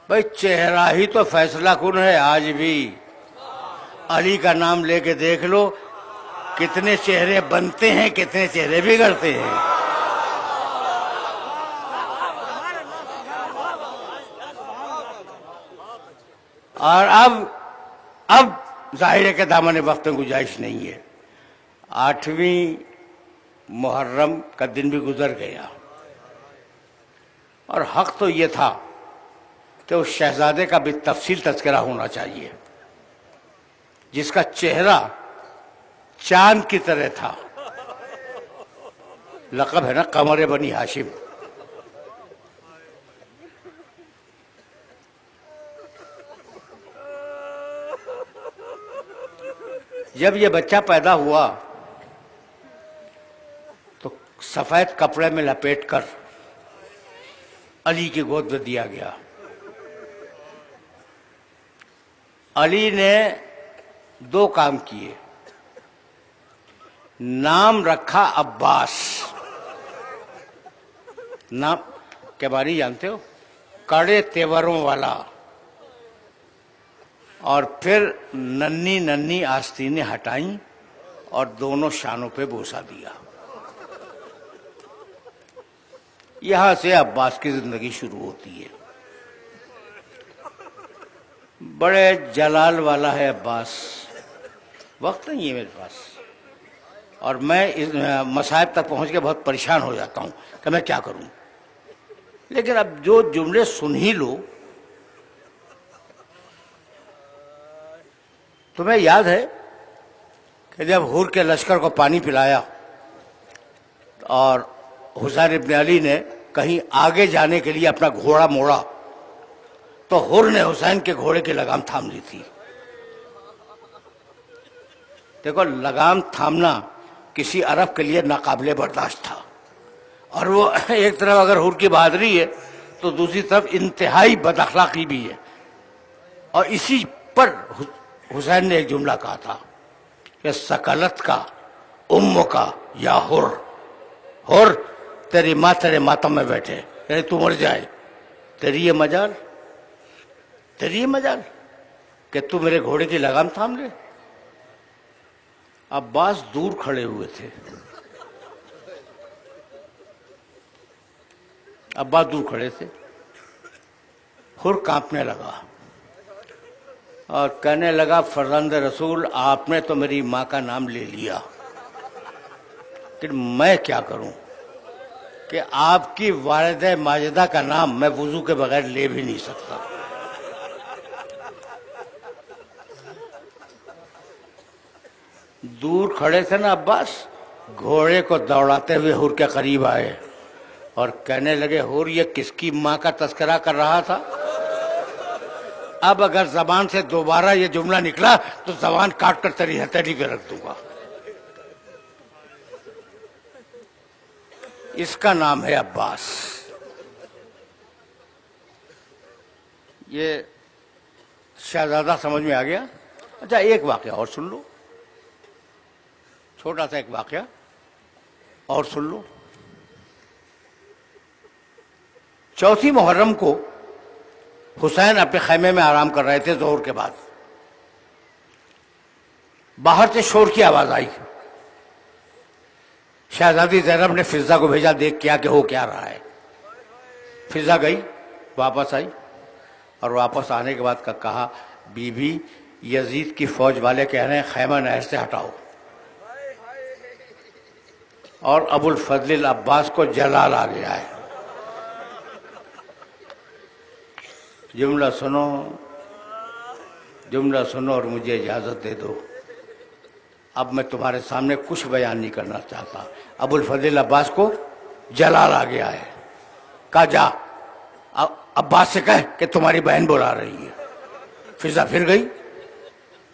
بھائی چہرہ ہی تو فیصلہ کن ہے آج بھی. علی کا نام لے کے دیکھ لو کتنے چہرے بنتے ہیں کتنے چہرے بگڑتے ہیں. اور اب ظاہر ہے کہ دامن وقت میں گنجائش نہیں ہے. 8ویں محرم کا دن بھی گزر گیا اور حق تو یہ تھا کہ اس شہزادے کا بھی تفصیل تذکرہ ہونا چاہیے جس کا چہرہ چاند کی طرح تھا. لقب ہے نا قمر بنی ہاشم. جب یہ بچہ پیدا ہوا تو سفید کپڑے میں لپیٹ کر علی کی گود میں دیا گیا. علی نے 2 کام کیے. نام رکھا عباس. نام کے بارے جانتے ہو؟ کڑے تیوروں والا. اور پھر ننھی ننھی آستینیں ہٹائیں اور دونوں شانوں پہ بوسہ دیا. یہاں سے عباس کی زندگی شروع ہوتی ہے. بڑے جلال والا ہے عباس. وقت نہیں ہے میرے پاس اور میں اس مصائب تک پہنچ کے بہت پریشان ہو جاتا ہوں کہ میں کیا کروں. لیکن اب جو جملے سن ہی لو. تمہیں یاد ہے کہ جب حور کے لشکر کو پانی پلایا اور حسین ابن علی نے کہیں آگے جانے کے لیے اپنا گھوڑا موڑا تو حور نے حسین کے گھوڑے کی لگام تھام لی تھی. دیکھو لگام تھامنا کسی عرب کے لیے ناقابل برداشت تھا اور وہ ایک طرف اگر حور کی بہادری ہے تو دوسری طرف انتہائی بد اخلاقی بھی ہے. اور اسی پر حسین نے ایک جملہ کہا تھا کہ سکلت کا ام کا یا حر تیری ماں تیرے ماتم میں بیٹھے یعنی تو مر جائے. تیری یہ مجال کہ تو میرے گھوڑے کی لگام تھام لے. عباس دور کھڑے ہوئے تھے. حر کانپنے لگا اور کہنے لگا فرزند رسول آپ نے تو میری ماں کا نام لے لیا لیکن میں کیا کروں کہ آپ کی والد ماجدہ کا نام میں وضو کے بغیر لے بھی نہیں سکتا. دور کھڑے تھے نا عباس. گھوڑے کو دوڑاتے ہوئے حر کے قریب آئے اور کہنے لگے حر یہ کس کی ماں کا تذکرہ کر رہا تھا؟ اب اگر زبان سے دوبارہ یہ جملہ نکلا تو زبان کاٹ کر تیری ہتھیلی پہ رکھ دوں گا. اس کا نام ہے عباس. یہ شہزادہ سمجھ میں آ گیا. اچھا ایک واقعہ اور سن لو. چھوٹا سا ایک واقعہ اور سن لو. 4 محرم کو حسین اپنے خیمے میں آرام کر رہے تھے ظہر کے بعد. باہر سے شور کی آواز آئی. شہزادی زینب نے فضہ کو بھیجا دیکھ کیا کہ ہو کیا رہا ہے. فضہ گئی واپس آئی اور واپس آنے کے بعد کہا بی بی یزید کی فوج والے کہہ رہے ہیں خیمہ نہر سے ہٹاؤ. اور ابو الفضل العباس کو جلال آ گیا ہے. جملہ سنو اور مجھے اجازت دے دو. اب میں تمہارے سامنے کچھ بیان نہیں کرنا چاہتا. ابو الفضل عباس کو جلال آ گیا ہے. کہا جا عباس سے کہہ کہ تمہاری بہن بلا رہی ہے. فضہ پھر گئی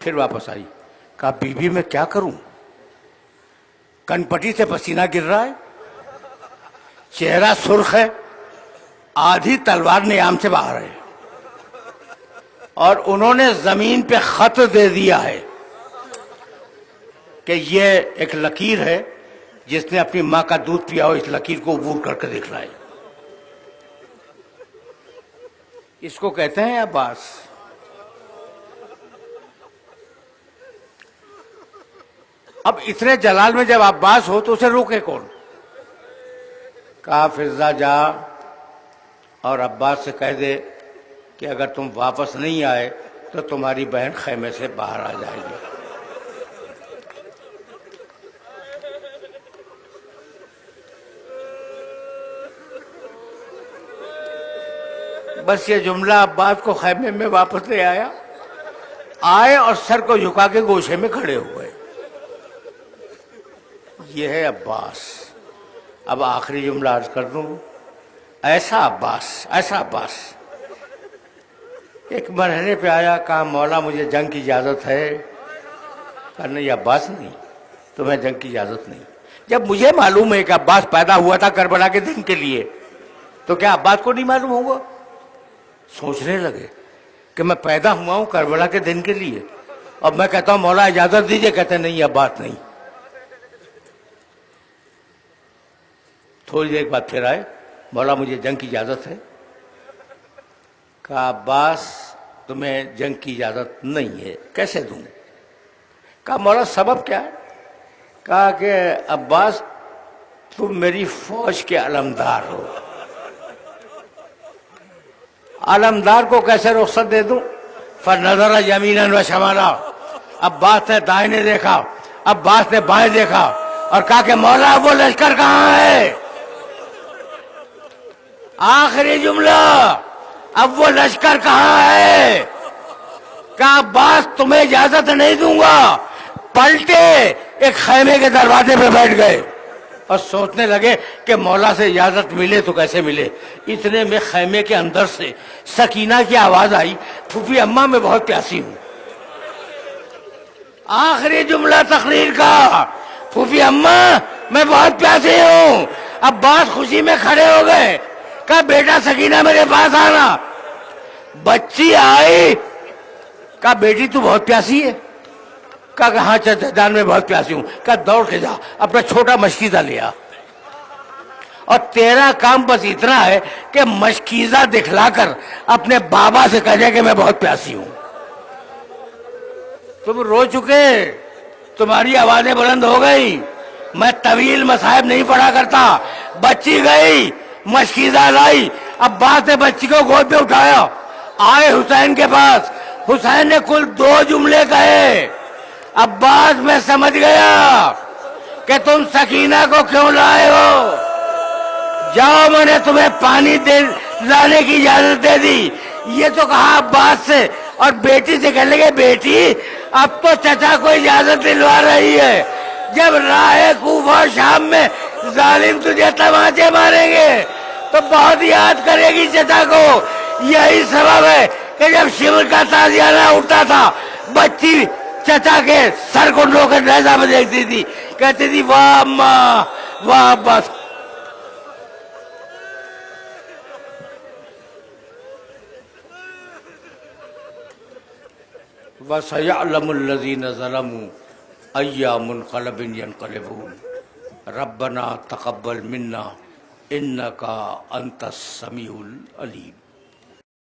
پھر واپس آئی. کہا بی بی میں کیا کروں؟ کن پٹی سے پسینہ گر رہا ہے, چہرہ سرخ ہے, آدھی تلوار نیام سے باہر ہے, اور انہوں نے زمین پہ خط دے دیا ہے کہ یہ ایک لکیر ہے, جس نے اپنی ماں کا دودھ پیا ہو اس لکیر کو عبور کر کے دکھلائے. اس کو کہتے ہیں عباس. اب اتنے جلال میں جب عباس ہو تو اسے روکے کون؟ کہا فضہ جا اور عباس سے کہہ دے کہ اگر تم واپس نہیں آئے تو تمہاری بہن خیمے سے باہر آ جائے گی. بس یہ جملہ عباس کو خیمے میں واپس لے آیا. آئے اور سر کو جھکا کے گوشے میں کھڑے ہوئے. یہ ہے عباس. اب آخری جملہ عرض کر دوں. ایسا عباس ایک مرحلے پہ آیا, کہا مولا مجھے جنگ کی اجازت ہے. کہا نہیں عباس نہیں, تمہیں جنگ کی اجازت نہیں. جب مجھے معلوم ہے کہ عباس پیدا ہوا تھا کربلا کے دن کے لیے, تو کیا عباس کو نہیں معلوم ہوگا؟ سوچنے لگے کہ میں پیدا ہوا ہوں کربلا کے دن کے لیے, اور میں کہتا ہوں مولا اجازت دیجئے. کہتے نہیں عباس نہیں. تھوڑی دیر بعد پھر آئے, مولا مجھے جنگ کی اجازت ہے. کہا عباس تمہیں جنگ کی اجازت نہیں ہے, کیسے دوں؟ کہا مولا سبب کیا ہے؟ کہا کہ عباس تم میری فوج کے علمدار ہو. علمدار کو کیسے رخصت دے دوں؟ فنظر یمینا و شمالا, عباس نے دائیں دیکھا, عباس نے بائیں دیکھا اور کہا کہ مولا وہ لشکر کہاں ہے؟ آخری جملہ, اب وہ لشکر کہاں ہے؟ کہا عباس تمہیں اجازت نہیں دوں گا. پلٹے ایک خیمے کے دروازے پہ بیٹھ گئے اور سوچنے لگے کہ مولا سے اجازت ملے تو کیسے ملے. اتنے میں خیمے کے اندر سے سکینہ کی آواز آئی, پھوپھی اماں میں بہت پیاسی ہوں. آخری جملہ تقریر کا, پھوپھی اماں میں بہت پیاسی ہوں. عباس خوشی میں کھڑے ہو گئے. کہا بیٹا سکینہ میرے پاس آنا. بچی آئی. کہا بیٹی تو بہت پیاسی ہے. کہا کہ ہاں چچا جان میں بہت پیاسی ہوں. کہا دوڑ کے جا اپنا چھوٹا مشکیزہ لیا, اور تیرا کام بس اتنا ہے کہ مشکیزہ دکھلا کر اپنے بابا سے کہہ دے کہ میں بہت پیاسی ہوں. تم رو چکے, تمہاری آوازیں بلند ہو گئی. میں طویل مصائب نہیں پڑھا کرتا. بچی گئی, مشکیزہ لائی. عباس نے بچی کو گود پہ اٹھایا, آئے حسین کے پاس. حسین نے کل 2 جملے کہے. عباس میں سمجھ گیا کہ تم سکینہ کو کیوں لائے ہو. جاؤ میں نے تمہیں پانی لانے کی اجازت دے دی. یہ تو کہا عباس سے, اور بیٹی سے کہنے لگے بیٹی اب تو چچا کو اجازت دلوا رہی ہے. جب راہ کوفہ شام میں ظالم تجھے تماچے ماریں گے تو بہت یاد کرے گی چچا کو. یہی سبب ہے کہ جب شمر کا تازیانہ اٹھتا تھا بچی چچا کے سر کو لو کر نیزہ میں دیکھتی تھی, کہتی تھی واہ اماں واہ عباس. وَسَيَعْلَمُ الَّذِينَ ظَلَمُوا أَيَّ مُنْقَلَبٍ يَنْقَلِبُونَ رَبَّنَا تَقَبَّلْ مِنَّا إِنَّكَ أَنْتَ السَّمِيعُ الْعَلِيمُ.